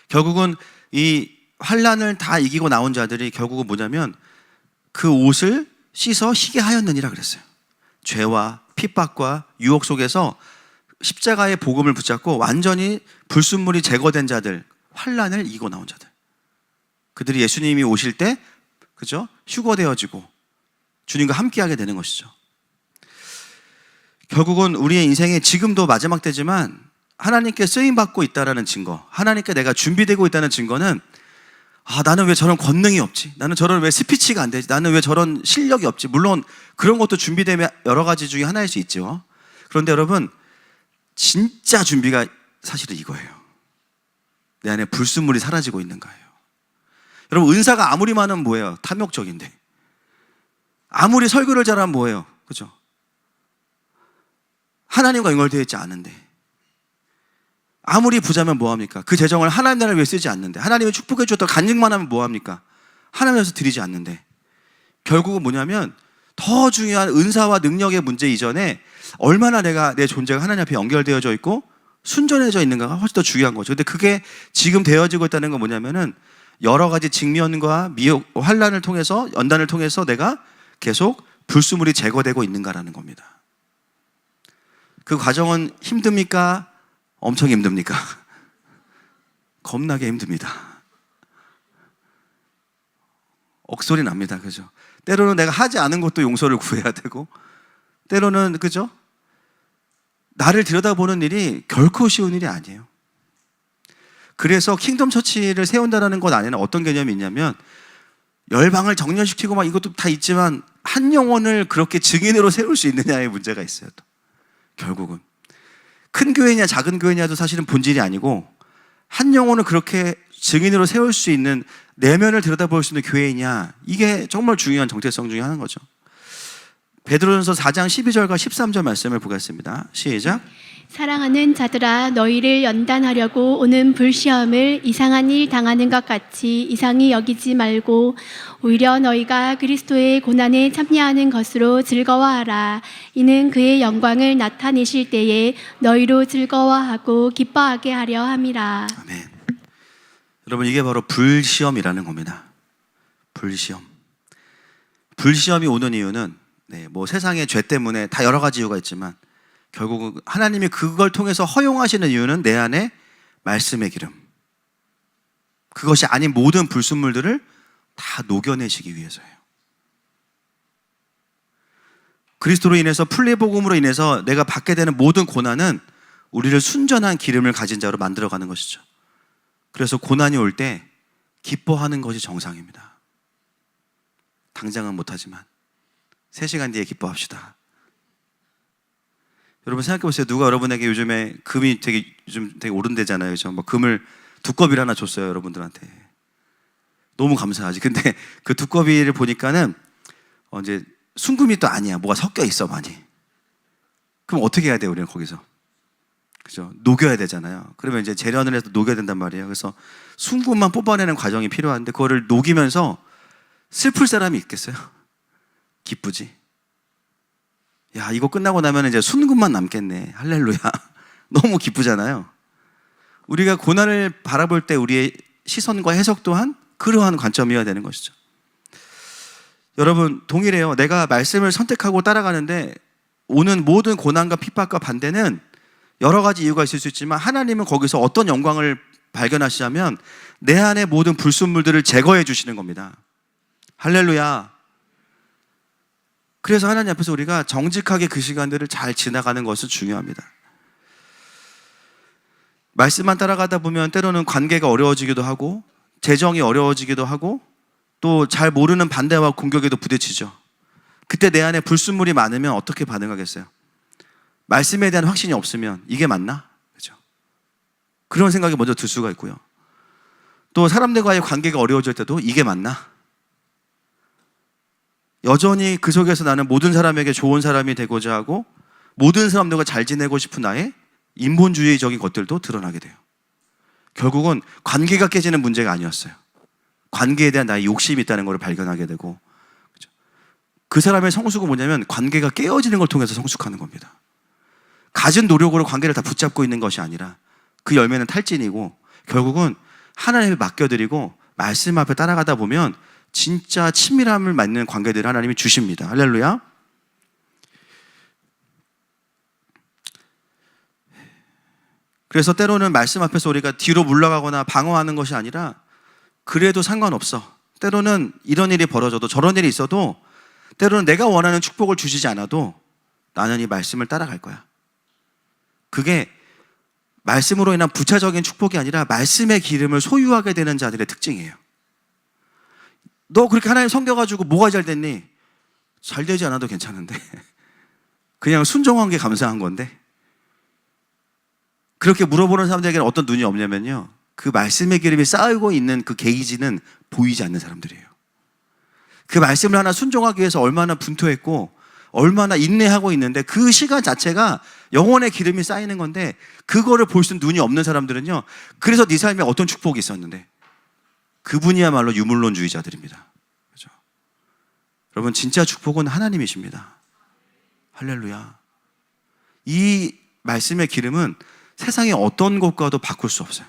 [SPEAKER 2] 결국은 이 환난을 다 이기고 나온 자들이 결국은 뭐냐면 그 옷을 씻어 희게 하였느니라 그랬어요. 죄와 핍박과 유혹 속에서 십자가의 복음을 붙잡고 완전히 불순물이 제거된 자들, 환난을 이기고 나온 자들, 그들이 예수님이 오실 때, 그죠? 휴거되어지고 주님과 함께하게 되는 것이죠. 결국은 우리의 인생에 지금도 마지막 때지만 하나님께 쓰임받고 있다는 증거, 하나님께 내가 준비되고 있다는 증거는, 나는 왜 저런 권능이 없지? 나는 저런 왜 스피치가 안 되지? 나는 왜 저런 실력이 없지? 물론 그런 것도 준비되면 여러 가지 중에 하나일 수 있죠. 그런데 여러분, 진짜 준비가 사실은 이거예요. 내 안에 불순물이 사라지고 있는 거예요. 여러분, 은사가 아무리 많으면 뭐예요? 탐욕적인데. 아무리 설교를 잘하면 뭐예요? 그죠? 하나님과 연결되어 있지 않은데. 아무리 부자면 뭐합니까? 그 재정을 하나님 나라를 위해 쓰지 않는데, 하나님이 축복해 주었다고 간증만 하면 뭐합니까? 하나님에서 드리지 않는데, 결국은 뭐냐면 더 중요한 은사와 능력의 문제 이전에 얼마나 내 존재가 하나님 앞에 연결되어져 있고 순전해져 있는가가 훨씬 더 중요한 거죠. 근데 그게 지금 되어지고 있다는 건 뭐냐면은 여러 가지 직면과 미혹, 환란을 통해서, 연단을 통해서 내가 계속 불순물이 제거되고 있는가라는 겁니다. 그 과정은 힘듭니까? 엄청 힘듭니까? 겁나게 힘듭니다. 억소리 납니다. 그죠? 때로는 내가 하지 않은 것도 용서를 구해야 되고, 때로는, 그죠? 나를 들여다보는 일이 결코 쉬운 일이 아니에요. 그래서 킹덤 처치를 세운다는 것 안에는 어떤 개념이 있냐면, 열방을 정렬시키고 막 이것도 다 있지만, 한 영혼을 그렇게 증인으로 세울 수 있느냐의 문제가 있어요. 또. 결국은. 큰 교회냐 작은 교회냐도 사실은 본질이 아니고, 한 영혼을 그렇게 증인으로 세울 수 있는, 내면을 들여다볼 수 있는 교회이냐, 이게 정말 중요한 정체성 중에 하나인 거죠. 베드로전서 4장 12절과 13절 말씀을 보겠습니다. 시작.
[SPEAKER 1] 사랑하는 자들아, 너희를 연단하려고 오는 불시험을 이상한 일 당하는 것 같이 이상히 여기지 말고 오히려 너희가 그리스도의 고난에 참여하는 것으로 즐거워하라. 이는 그의 영광을 나타내실 때에 너희로 즐거워하고 기뻐하게 하려 함이라.
[SPEAKER 2] 아멘. 여러분, 이게 바로 불시험이라는 겁니다. 불시험. 불시험이 오는 이유는 뭐 세상의 죄 때문에 다 여러 가지 이유가 있지만, 결국은 하나님이 그걸 통해서 허용하시는 이유는 내 안에 말씀의 기름, 그것이 아닌 모든 불순물들을 다 녹여내시기 위해서예요. 그리스도로 인해서, 풀리복음으로 인해서 내가 받게 되는 모든 고난은 우리를 순전한 기름을 가진 자로 만들어가는 것이죠. 그래서 고난이 올 때 기뻐하는 것이 정상입니다. 당장은 못하지만 3시간 뒤에 기뻐합시다. 여러분 생각해 보세요. 누가 여러분에게 요즘에 금이 요즘 되게 오른대잖아요. 그죠? 뭐 금을 두꺼비를 하나 줬어요, 여러분들한테. 너무 감사하지. 근데 그 두꺼비를 보니까는 이제 순금이 또 아니야. 뭐가 섞여 있어, 많이. 그럼 어떻게 해야 돼요, 우리는 거기서? 그죠? 녹여야 되잖아요. 그러면 이제 재련을 해서 녹여야 된단 말이에요. 그래서 순금만 뽑아내는 과정이 필요한데, 그거를 녹이면서 슬플 사람이 있겠어요? 기쁘지? 야, 이거 끝나고 나면 이제 순금만 남겠네. 할렐루야. 너무 기쁘잖아요. 우리가 고난을 바라볼 때 우리의 시선과 해석 또한 그러한 관점이어야 되는 것이죠. 여러분, 동일해요. 내가 말씀을 선택하고 따라가는데 오는 모든 고난과 핍박과 반대는 여러 가지 이유가 있을 수 있지만, 하나님은 거기서 어떤 영광을 발견하시냐면 내 안에 모든 불순물들을 제거해 주시는 겁니다. 할렐루야. 그래서 하나님 앞에서 우리가 정직하게 그 시간들을 잘 지나가는 것은 중요합니다. 말씀만 따라가다 보면 때로는 관계가 어려워지기도 하고, 재정이 어려워지기도 하고, 또 잘 모르는 반대와 공격에도 부딪히죠. 그때 내 안에 불순물이 많으면 어떻게 반응하겠어요? 말씀에 대한 확신이 없으면 이게 맞나? 그렇죠? 그런 생각이 먼저 들 수가 있고요. 또 사람들과의 관계가 어려워질 때도 이게 맞나? 여전히 그 속에서 나는 모든 사람에게 좋은 사람이 되고자 하고 모든 사람들과 잘 지내고 싶은 나의 인본주의적인 것들도 드러나게 돼요. 결국은 관계가 깨지는 문제가 아니었어요. 관계에 대한 나의 욕심이 있다는 것을 발견하게 되고, 그렇죠? 그 사람의 성숙은 뭐냐면 관계가 깨어지는 걸 통해서 성숙하는 겁니다. 가진 노력으로 관계를 다 붙잡고 있는 것이 아니라 그 열매는 탈진이고, 결국은 하나님에 맡겨드리고 말씀 앞에 따라가다 보면 진짜 친밀함을 맺는 관계들을 하나님이 주십니다. 할렐루야. 그래서 때로는 말씀 앞에서 우리가 뒤로 물러가거나 방어하는 것이 아니라, 그래도 상관없어. 때로는 이런 일이 벌어져도 저런 일이 있어도, 때로는 내가 원하는 축복을 주시지 않아도 나는 이 말씀을 따라갈 거야. 그게 말씀으로 인한 부차적인 축복이 아니라 말씀의 기름을 소유하게 되는 자들의 특징이에요. 너 그렇게 하나님 섬겨가지고 뭐가 잘 됐니? 잘 되지 않아도 괜찮은데 그냥 순종한 게 감사한 건데. 그렇게 물어보는 사람들에게는 어떤 눈이 없냐면요, 그 말씀의 기름이 쌓이고 있는 그 게이지는 보이지 않는 사람들이에요. 그 말씀을 하나 순종하기 위해서 얼마나 분투했고 얼마나 인내하고 있는데 그 시간 자체가 영혼의 기름이 쌓이는 건데 그거를 볼 수 있는 눈이 없는 사람들은요, 그래서 네 삶에 어떤 축복이 있었는데 그분이야말로 유물론주의자들입니다. 그렇죠? 여러분, 진짜 축복은 하나님이십니다. 할렐루야. 이 말씀의 기름은 세상의 어떤 것과도 바꿀 수 없어요.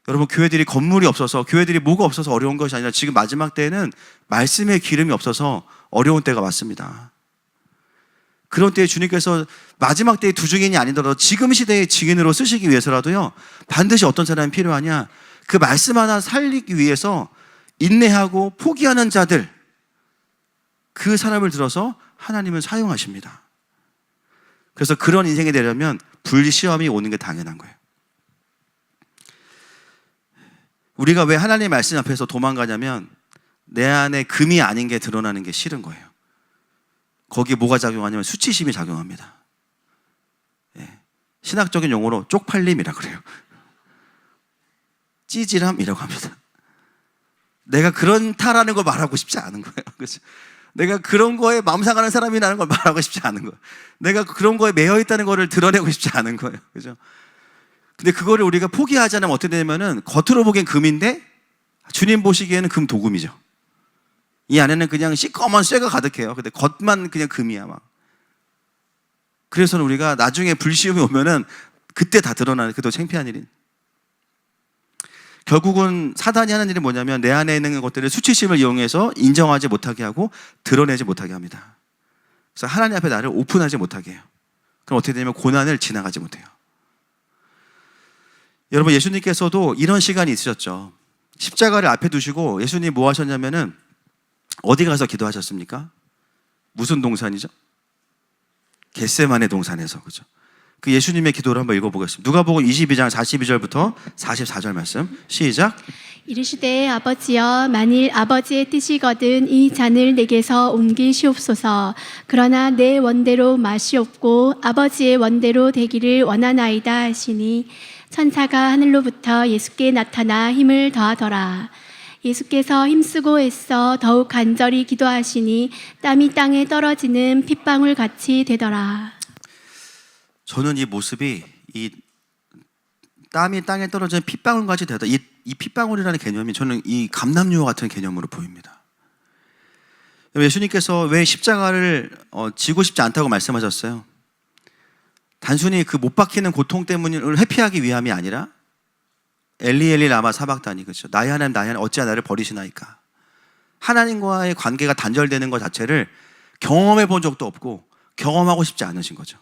[SPEAKER 2] 여러분, 교회들이 건물이 없어서, 교회들이 뭐가 없어서 어려운 것이 아니라 지금 마지막 때에는 말씀의 기름이 없어서 어려운 때가 왔습니다. 그런 때에 주님께서 마지막 때의 두 증인이 아니더라도 지금 시대의 증인으로 쓰시기 위해서라도요, 반드시 어떤 사람이 필요하냐? 그 말씀 하나 살리기 위해서 인내하고 포기하는 자들, 그 사람을 들어서 하나님은 사용하십니다. 그래서 그런 인생이 되려면 불시험이 오는 게 당연한 거예요. 우리가 왜 하나님의 말씀 앞에서 도망가냐면 내 안에 금이 아닌 게 드러나는 게 싫은 거예요. 거기에 뭐가 작용하냐면 수치심이 작용합니다. 예. 신학적인 용어로 쪽팔림이라 그래요. 찌질함이라고 합니다. 내가 그렇다라는 걸 말하고 싶지 않은 거예요. 그렇죠? 내가 그런 거에 마음 상하는 사람이라는 걸 말하고 싶지 않은 거예요. 내가 그런 거에 매여 있다는 거를 드러내고 싶지 않은 거예요. 그죠? 근데 그거를 우리가 포기하지 않으면 어떻게 되냐면은 겉으로 보기엔 금인데 주님 보시기에는 금 도금이죠. 이 안에는 그냥 시꺼먼 쇠가 가득해요. 근데 겉만 그냥 금이야 막. 그래서는 우리가 나중에 불시험이 오면은 그때 다 드러나는, 그도 창피한 일인. 결국은 사단이 하는 일이 뭐냐면 내 안에 있는 것들을 수치심을 이용해서 인정하지 못하게 하고 드러내지 못하게 합니다. 그래서 하나님 앞에 나를 오픈하지 못하게 해요. 그럼 어떻게 되냐면 고난을 지나가지 못해요. 여러분, 예수님께서도 이런 시간이 있으셨죠. 십자가를 앞에 두시고 예수님이 뭐 하셨냐면은 어디 가서 기도하셨습니까? 무슨 동산이죠? 겟세마네 동산에서. 그죠? 그 예수님의 기도를 한번 읽어보겠습니다. 누가복음 22장 42절부터 44절 말씀 시작.
[SPEAKER 1] 이르시되 아버지여, 만일 아버지의 뜻이거든 이 잔을 내게서 옮기시옵소서. 그러나 내 원대로 마시옵고 아버지의 원대로 되기를 원하나이다 하시니 천사가 하늘로부터 예수께 나타나 힘을 더하더라. 예수께서 힘쓰고 애써 더욱 간절히 기도하시니 땀이 땅에 떨어지는 핏방울 같이 되더라.
[SPEAKER 2] 저는 이 모습이 이 땀이 땅에 떨어지는 핏방울 같이 되다. 이 핏방울이라는 개념이 저는 이 감람유화 같은 개념으로 보입니다. 예수님께서 왜 십자가를 지고 싶지 않다고 말씀하셨어요? 단순히 그 못 박히는 고통 때문을 회피하기 위함이 아니라 엘리 엘리 라마 사박다니, 그렇죠? 나의 하나님 나의 하나님 어찌하여 나를 버리시나이까. 하나님과의 관계가 단절되는 것 자체를 경험해 본 적도 없고 경험하고 싶지 않으신 거죠.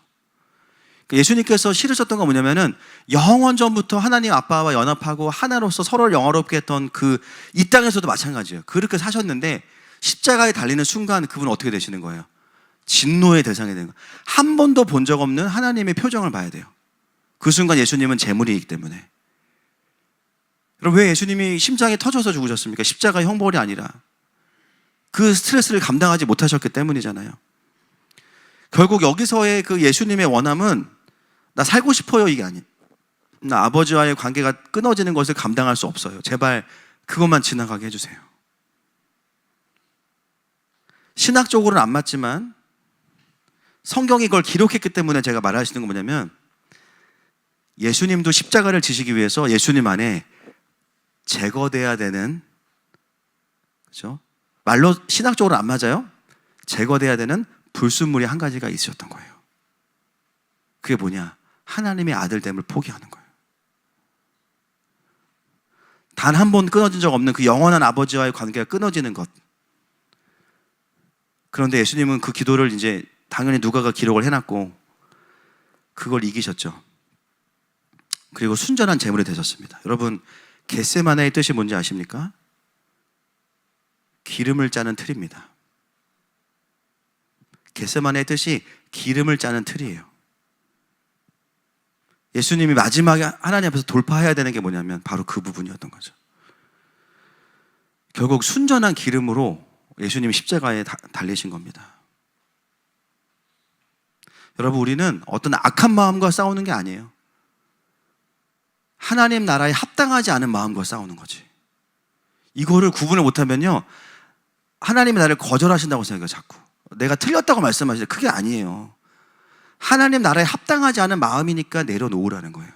[SPEAKER 2] 예수님께서 싫으셨던 건 뭐냐면은 영원 전부터 하나님 아빠와 연합하고 하나로서 서로를 영화롭게 했던 그 이 땅에서도 마찬가지예요. 그렇게 사셨는데 십자가에 달리는 순간 그분은 어떻게 되시는 거예요? 진노의 대상이 되는 거예요. 한 번도 본 적 없는 하나님의 표정을 봐야 돼요. 그 순간 예수님은 재물이기 때문에. 여러분, 왜 예수님이 심장이 터져서 죽으셨습니까? 십자가의 형벌이 아니라 그 스트레스를 감당하지 못하셨기 때문이잖아요. 결국 여기서의 그 예수님의 원함은 나 살고 싶어요 이게 아니에요. 나 아버지와의 관계가 끊어지는 것을 감당할 수 없어요. 제발 그것만 지나가게 해주세요. 신학적으로는 안 맞지만 성경이 그걸 기록했기 때문에 제가 말하시는 건 뭐냐면 예수님도 십자가를 지시기 위해서 예수님 안에 제거돼야 되는, 그렇죠? 말로 신학적으로 안 맞아요. 제거돼야 되는 불순물이 한 가지가 있으셨던 거예요. 그게 뭐냐? 하나님의 아들됨을 포기하는 거예요. 단 한 번 끊어진 적 없는 그 영원한 아버지와의 관계가 끊어지는 것. 그런데 예수님은 그 기도를 이제 당연히 누가가 기록을 해놨고 그걸 이기셨죠. 그리고 순전한 제물이 되셨습니다. 여러분, 겟세마네의 뜻이 뭔지 아십니까? 기름을 짜는 틀입니다. 겟세마네의 뜻이 기름을 짜는 틀이에요. 예수님이 마지막에 하나님 앞에서 돌파해야 되는 게 뭐냐면 바로 그 부분이었던 거죠. 결국 순전한 기름으로 예수님이 십자가에 달리신 겁니다. 여러분, 우리는 어떤 악한 마음과 싸우는 게 아니에요. 하나님 나라에 합당하지 않은 마음과 싸우는 거지. 이거를 구분을 못하면요, 하나님이 나를 거절하신다고 생각해요. 자꾸 내가 틀렸다고 말씀하시는데 그게 아니에요. 하나님 나라에 합당하지 않은 마음이니까 내려놓으라는 거예요.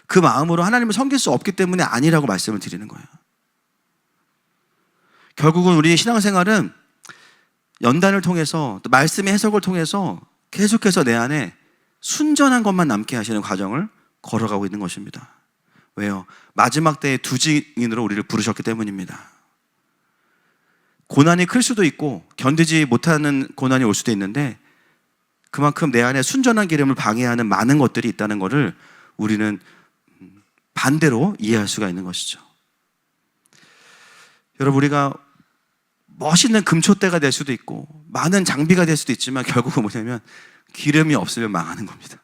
[SPEAKER 2] 그 마음으로 하나님을 섬길 수 없기 때문에 아니라고 말씀을 드리는 거예요. 결국은 우리의 신앙생활은 연단을 통해서 또 말씀의 해석을 통해서 계속해서 내 안에 순전한 것만 남게 하시는 과정을 걸어가고 있는 것입니다. 왜요? 마지막 때의 두 증인으로 우리를 부르셨기 때문입니다. 고난이 클 수도 있고 견디지 못하는 고난이 올 수도 있는데 그만큼 내 안에 순전한 기름을 방해하는 많은 것들이 있다는 것을 우리는 반대로 이해할 수가 있는 것이죠. 여러분, 우리가 멋있는 금초대가 될 수도 있고 많은 장비가 될 수도 있지만 결국은 뭐냐면 기름이 없으면 망하는 겁니다.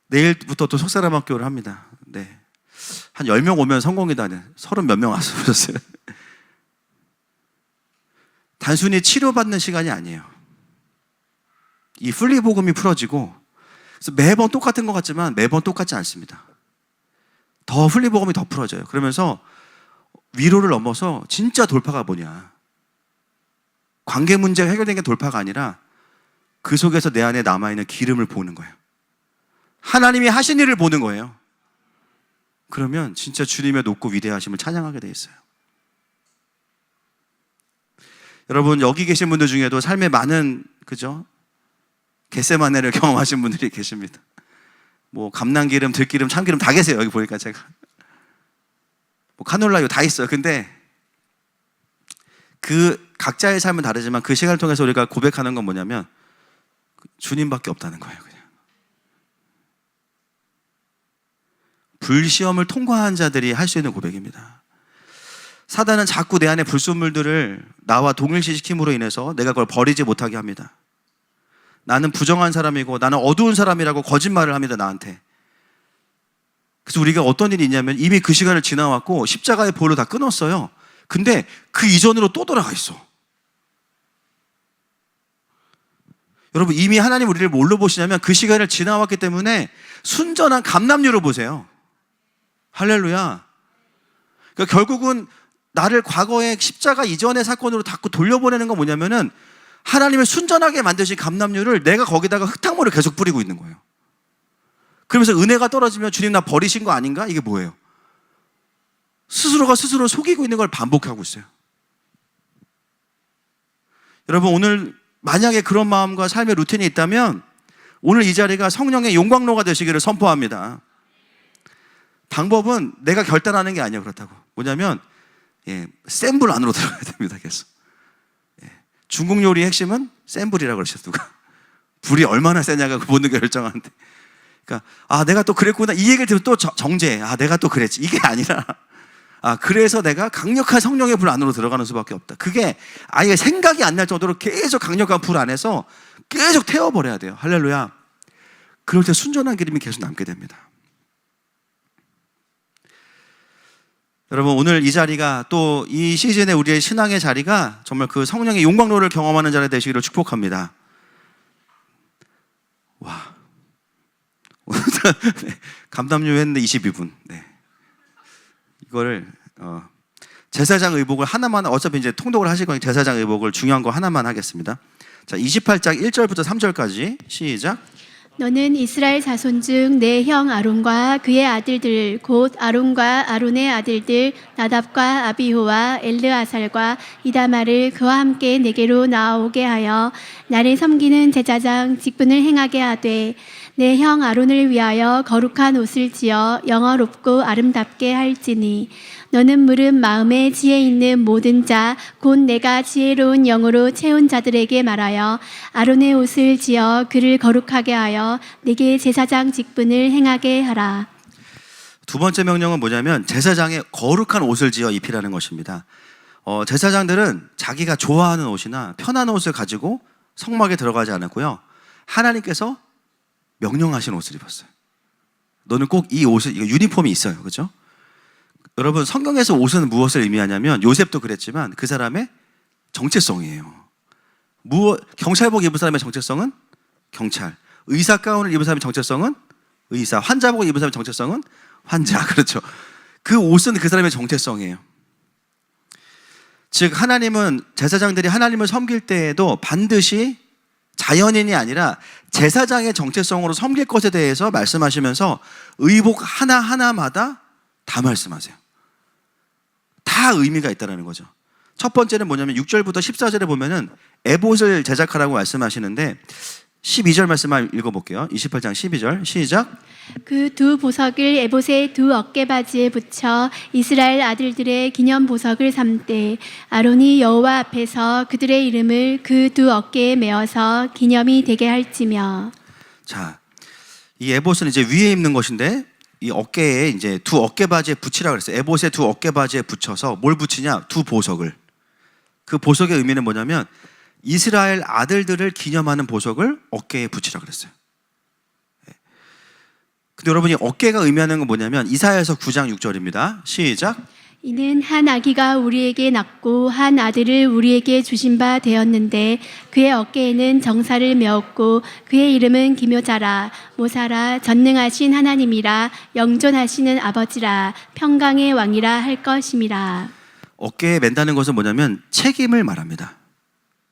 [SPEAKER 2] 내일부터 또 속사람 학교를 합니다. 네. 한 10명 오면 성공이다. 30 몇 명 왔어요. 단순히 치료받는 시간이 아니에요. 이 분리복음이 풀어지고 그래서 매번 똑같은 것 같지만 매번 똑같지 않습니다. 더 분리복음이 더 풀어져요. 그러면서 위로를 넘어서 진짜 돌파가 뭐냐. 관계 문제가 해결된 게 돌파가 아니라 그 속에서 내 안에 남아있는 기름을 보는 거예요. 하나님이 하신 일을 보는 거예요. 그러면 진짜 주님의 높고 위대하심을 찬양하게 돼 있어요. 여러분, 여기 계신 분들 중에도 삶의 많은, 그죠? 겟세마네를 경험하신 분들이 계십니다. 뭐 감남기름, 들기름, 참기름 다 계세요. 여기 보니까 제가 뭐 카놀라유 다 있어요. 근데 그 각자의 삶은 다르지만 그 시간을 통해서 우리가 고백하는 건 뭐냐면 주님밖에 없다는 거예요. 그냥 불시험을 통과한 자들이 할 수 있는 고백입니다. 사단은 자꾸 내 안에 불순물들을 나와 동일시시킴으로 인해서 내가 그걸 버리지 못하게 합니다. 나는 부정한 사람이고 나는 어두운 사람이라고 거짓말을 합니다, 나한테. 그래서 우리가 어떤 일이 있냐면 이미 그 시간을 지나왔고 십자가의 볼을 다 끊었어요. 근데 그 이전으로 또 돌아가 있어. 여러분, 이미 하나님 우리를 뭘로 보시냐면 그 시간을 지나왔기 때문에 순전한 감람류로 보세요. 할렐루야. 그러니까 결국은 나를 과거의 십자가 이전의 사건으로 자꾸 돌려보내는 건 뭐냐면은 하나님을 순전하게 만드신 감람류를 내가 거기다가 흙탕물을 계속 뿌리고 있는 거예요. 그러면서 은혜가 떨어지면 주님 나 버리신 거 아닌가? 이게 뭐예요? 스스로가 스스로 속이고 있는 걸 반복하고 있어요. 여러분, 오늘 만약에 그런 마음과 삶의 루틴이 있다면 오늘 이 자리가 성령의 용광로가 되시기를 선포합니다. 방법은 내가 결단하는 게 아니에요. 그렇다고. 뭐냐면 센 불 안으로 들어가야 됩니다. 계속. 중국 요리의 핵심은 센 불이라고 그러셨어. 누가 불이 얼마나 세냐가 보는 게 결정하는데. 그러니까 내가 또 그랬구나 이 얘기를 들으면 또 정죄해. 내가 또 그랬지. 이게 아니라 그래서 내가 강력한 성령의 불 안으로 들어가는 수밖에 없다. 그게 아예 생각이 안 날 정도로 계속 강력한 불 안에서 계속 태워버려야 돼요. 할렐루야. 그럴 때 순전한 기름이 계속 남게 됩니다. 여러분, 오늘 이 자리가 또 이 시즌에 우리의 신앙의 자리가 정말 그 성령의 용광로를 경험하는 자리 되시기를 축복합니다. 와. 감담류 했는데 22분. 네. 이거를 제사장 의복을 하나만, 어차피 이제 통독을 하실 거니까 제사장 의복을 중요한 거 하나만 하겠습니다. 자, 28장 1절부터 3절까지 시작.
[SPEAKER 1] 너는 이스라엘 자손 중 내 형 아론과 그의 아들들 곧 아론과 아론의 아들들 나답과 아비후와 엘르아살과 이다말을 그와 함께 내게로 나오게 하여 나를 섬기는 제사장 직분을 행하게 하되 내 형 아론을 위하여 거룩한 옷을 지어 영화롭고 아름답게 할지니 너는 물은 마음에 지혜 있는 모든 자 곧 내가 지혜로운 영으로 채운 자들에게 말하여 아론의 옷을 지어 그를 거룩하게 하여 내게 제사장 직분을 행하게 하라.
[SPEAKER 2] 두 번째 명령은 뭐냐면 제사장의 거룩한 옷을 지어 입히라는 것입니다. 제사장들은 자기가 좋아하는 옷이나 편한 옷을 가지고 성막에 들어가지 않았고요. 하나님께서 명령하신 옷을 입었어요. 너는 꼭 이 옷을, 이거 유니폼이 있어요. 그렇죠? 여러분, 성경에서 옷은 무엇을 의미하냐면 요셉도 그랬지만 그 사람의 정체성이에요. 경찰복 입은 사람의 정체성은 경찰, 의사 가운을 입은 사람의 정체성은 의사, 환자복을 입은 사람의 정체성은 환자. 그렇죠? 그 옷은 그 사람의 정체성이에요. 즉 하나님은 제사장들이 하나님을 섬길 때에도 반드시 자연인이 아니라 제사장의 정체성으로 섬길 것에 대해서 말씀하시면서 의복 하나하나마다 다 말씀하세요. 다 의미가 있다는 거죠. 첫 번째는 뭐냐면 6절부터 14절에 보면은 에봇을 제작하라고 말씀하시는데 12절 말씀을 읽어볼게요. 28장 12절 시작.
[SPEAKER 1] 그 두 보석을 에봇의 두 어깨바지에 붙여 이스라엘 아들들의 기념 보석을 삼되 아론이 여호와 앞에서 그들의 이름을 그 두 어깨에 메어서 기념이 되게 할지며.
[SPEAKER 2] 자, 이 에봇은 이제 위에 입는 것인데 이 어깨에 이제 두 어깨바지에 붙이라 그랬어요. 에봇의 두 어깨바지에 붙여서 뭘 붙이냐? 두 보석을. 그 보석의 의미는 뭐냐면 이스라엘 아들들을 기념하는 보석을 어깨에 붙이라 그랬어요. 근데 여러분이 어깨가 의미하는 건 뭐냐면 이사야서 9장 6절입니다. 시작.
[SPEAKER 1] 이는 한 아기가 우리에게 낳고 한 아들을 우리에게 주신 바 되었는데 그의 어깨에는 정사를 메었고 그의 이름은 기묘자라 모사라 전능하신 하나님이라 영존하시는 아버지라 평강의 왕이라 할 것임이라.
[SPEAKER 2] 어깨에 맨다는 것은 뭐냐면 책임을 말합니다.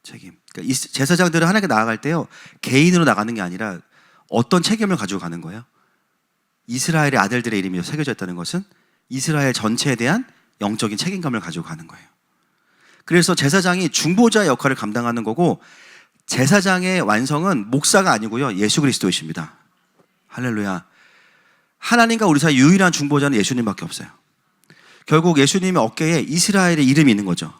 [SPEAKER 2] 책임. 그러니까 이 제사장들은 하나님께 나아갈 때요 개인으로 나가는 게 아니라 어떤 책임을 가지고 가는 거예요? 이스라엘의 아들들의 이름이 새겨져 있다는 것은 이스라엘 전체에 대한 영적인 책임감을 가지고 가는 거예요. 그래서 제사장이 중보자 역할을 감당하는 거고 제사장의 완성은 목사가 아니고요 예수 그리스도이십니다. 할렐루야. 하나님과 우리 사이 유일한 중보자는 예수님밖에 없어요. 결국 예수님의 어깨에 이스라엘의 이름이 있는 거죠.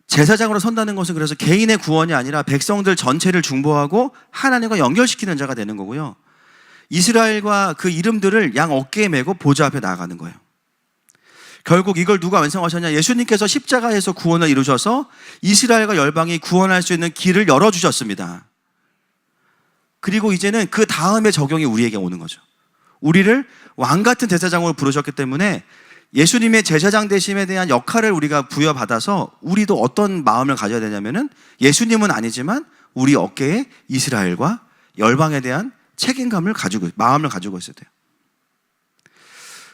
[SPEAKER 2] 제사장으로 선다는 것은 그래서 개인의 구원이 아니라 백성들 전체를 중보하고 하나님과 연결시키는 자가 되는 거고요. 이스라엘과 그 이름들을 양 어깨에 메고 보좌 앞에 나아가는 거예요. 결국 이걸 누가 완성하셨냐? 예수님께서 십자가에서 구원을 이루셔서 이스라엘과 열방이 구원할 수 있는 길을 열어주셨습니다. 그리고 이제는 그 다음에 적용이 우리에게 오는 거죠. 우리를 왕같은 제사장으로 부르셨기 때문에 예수님의 제사장 되심에 대한 역할을 우리가 부여받아서 우리도 어떤 마음을 가져야 되냐면은 예수님은 아니지만 우리 어깨에 이스라엘과 열방에 대한 책임감을 가지고 마음을 가지고 있어야 돼요.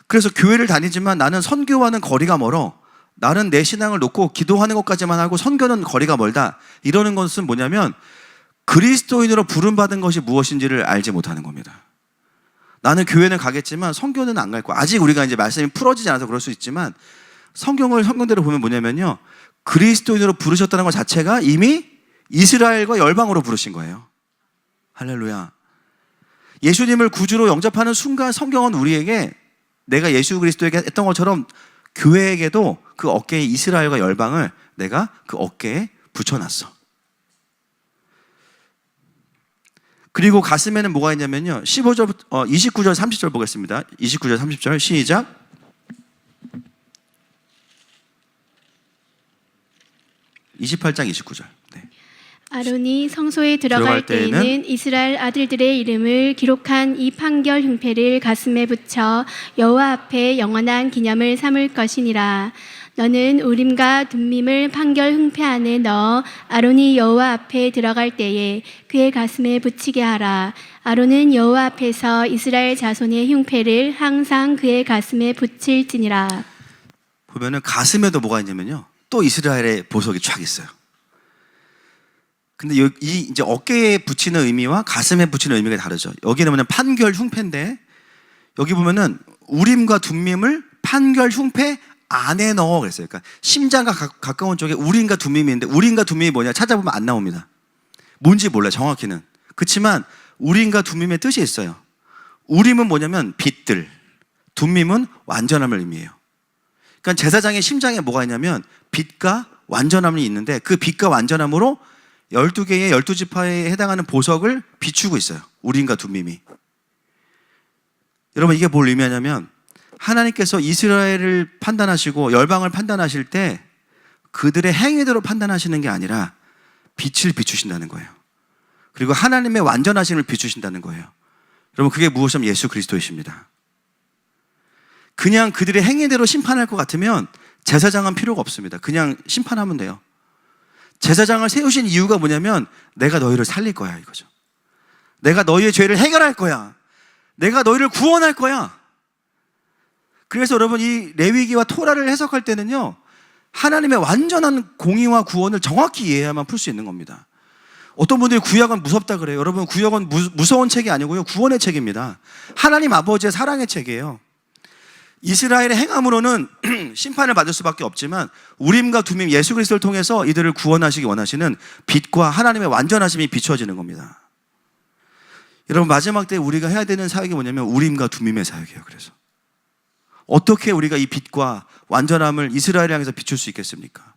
[SPEAKER 2] 그래서 교회를 다니지만 나는 선교와는 거리가 멀어. 나는 내 신앙을 놓고 기도하는 것까지만 하고 선교는 거리가 멀다. 이러는 것은 뭐냐면 그리스도인으로 부름받은 것이 무엇인지를 알지 못하는 겁니다. 나는 교회는 가겠지만 선교는 안 갈 거야. 아직 우리가 이제 말씀이 풀어지지 않아서 그럴 수 있지만 성경대로 보면 뭐냐면요. 그리스도인으로 부르셨다는 것 자체가 이미 이스라엘과 열방으로 부르신 거예요. 할렐루야. 예수님을 구주로 영접하는 순간 성경은 우리에게 내가 예수 그리스도에게 했던 것처럼 교회에게도 그 어깨에 이스라엘과 열방을 내가 그 어깨에 붙여놨어. 그리고 가슴에는 뭐가 있냐면요. 29절 30절 보겠습니다. 29절 30절 시작. (28장 29절) 네.
[SPEAKER 1] 아론이 성소에 들어갈 때에는 이스라엘 아들들의 이름을 기록한 이 판결 흉패를 가슴에 붙여 여호와 앞에 영원한 기념을 삼을 것이니라. 너는 우림과 둠밈을 판결 흉패 안에 넣어 아론이 여호와 앞에 들어갈 때에 그의 가슴에 붙이게 하라. 아론은 여호와 앞에서 이스라엘 자손의 흉패를 항상 그의 가슴에 붙일지니라.
[SPEAKER 2] 보면은 가슴에도 뭐가 있냐면요. 또 이스라엘의 보석이 쫙 있어요. 근데 이 이제 어깨에 붙이는 의미와 가슴에 붙이는 의미가 다르죠. 여기는 뭐냐면 판결 흉패인데 여기 보면은 우림과 둠밈을 판결 흉패 안에 넣어 그랬어요. 그러니까 심장과 가까운 쪽에 우림과 둠밈이 있는데 우림과 둠밈이 뭐냐 찾아보면 안 나옵니다. 뭔지 몰라요. 정확히는. 그렇지만 우림과 둠밈의 뜻이 있어요. 우림은 뭐냐면 빛들, 둠밈은 완전함을 의미해요. 그러니까 제사장의 심장에 뭐가 있냐면 빛과 완전함이 있는데 그 빛과 완전함으로 12개의 12지파에 해당하는 보석을 비추고 있어요. 우림과 둠밈이. 여러분 이게 뭘 의미하냐면 하나님께서 이스라엘을 판단하시고 열방을 판단하실 때 그들의 행위대로 판단하시는 게 아니라 빛을 비추신다는 거예요. 그리고 하나님의 완전하심을 비추신다는 거예요. 여러분 그게 무엇이냐면 예수 그리스도이십니다. 그냥 그들의 행위대로 심판할 것 같으면 제사장은 필요가 없습니다. 그냥 심판하면 돼요. 제사장을 세우신 이유가 뭐냐면 내가 너희를 살릴 거야 이거죠. 내가 너희의 죄를 해결할 거야. 내가 너희를 구원할 거야. 그래서 여러분 이 레위기와 토라를 해석할 때는요, 하나님의 완전한 공의와 구원을 정확히 이해해야만 풀 수 있는 겁니다. 어떤 분들이 구약은 무섭다 그래요. 여러분, 구약은 무서운 책이 아니고요, 구원의 책입니다. 하나님 아버지의 사랑의 책이에요. 이스라엘의 행함으로는 심판을 받을 수밖에 없지만 우림과 둠임, 예수 그리스도를 통해서 이들을 구원하시기 원하시는 빛과 하나님의 완전하심이 비춰지는 겁니다. 여러분, 마지막 때 우리가 해야 되는 사역이 뭐냐면 우림과 둠임의 사역이에요. 그래서 어떻게 우리가 이 빛과 완전함을 이스라엘을 향해서 비출 수 있겠습니까?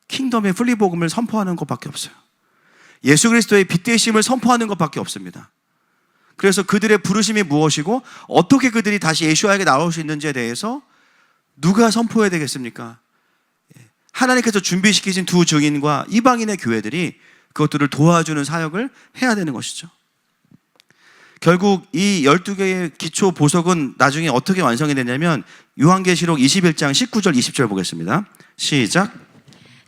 [SPEAKER 2] 킹덤의 플리복음을 선포하는 것밖에 없어요. 예수 그리스도의 빛 되심을 선포하는 것밖에 없습니다. 그래서 그들의 부르심이 무엇이고 어떻게 그들이 다시 예수와에게 나올 수 있는지에 대해서 누가 선포해야 되겠습니까? 하나님께서 준비시키신 두 증인과 이방인의 교회들이 그것들을 도와주는 사역을 해야 되는 것이죠. 결국 이 12개의 기초 보석은 나중에 어떻게 완성이 되냐면 요한계시록 21장 19절 20절 보겠습니다. 시작.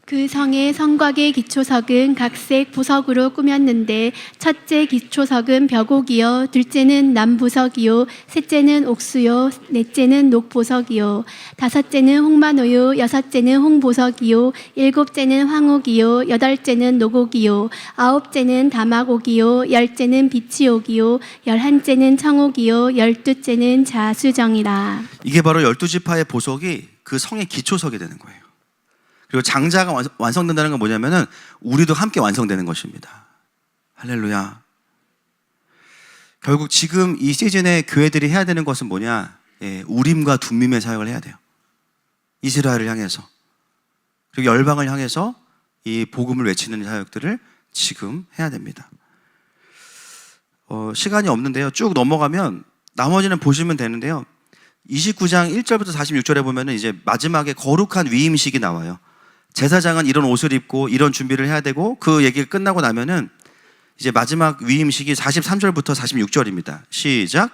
[SPEAKER 1] 그 성의 성곽의 기초석은 각색 부석으로 꾸몄는데 첫째 기초석은 벽옥이요, 둘째는 남부석이요, 셋째는 옥수요, 넷째는 녹보석이요, 다섯째는 홍마노요, 여섯째는 홍보석이요, 일곱째는 황옥이요, 여덟째는 녹옥이요, 아홉째는 다막옥이요, 열째는 비치옥이요, 열한째는 청옥이요, 열두째는 자수정이라.
[SPEAKER 2] 이게 바로 12지파의 보석이 그 성의 기초석이 되는 거예요. 그리고 장자가 완성된다는 건 뭐냐면은 우리도 함께 완성되는 것입니다. 할렐루야. 결국 지금 이 시즌에 교회들이 해야 되는 것은 뭐냐? 우림과 둠밈의 사역을 해야 돼요. 이스라엘을 향해서, 그리고 열방을 향해서 이 복음을 외치는 사역들을 지금 해야 됩니다. 시간이 없는데요, 쭉 넘어가면 나머지는 보시면 되는데요, 29장 1절부터 46절에 보면은 이제 마지막에 거룩한 위임식이 나와요. 제사장은 이런 옷을 입고 이런 준비를 해야 되고, 그 얘기가 끝나고 나면은 이제 마지막 위임식이 43절부터 46절입니다. 시작.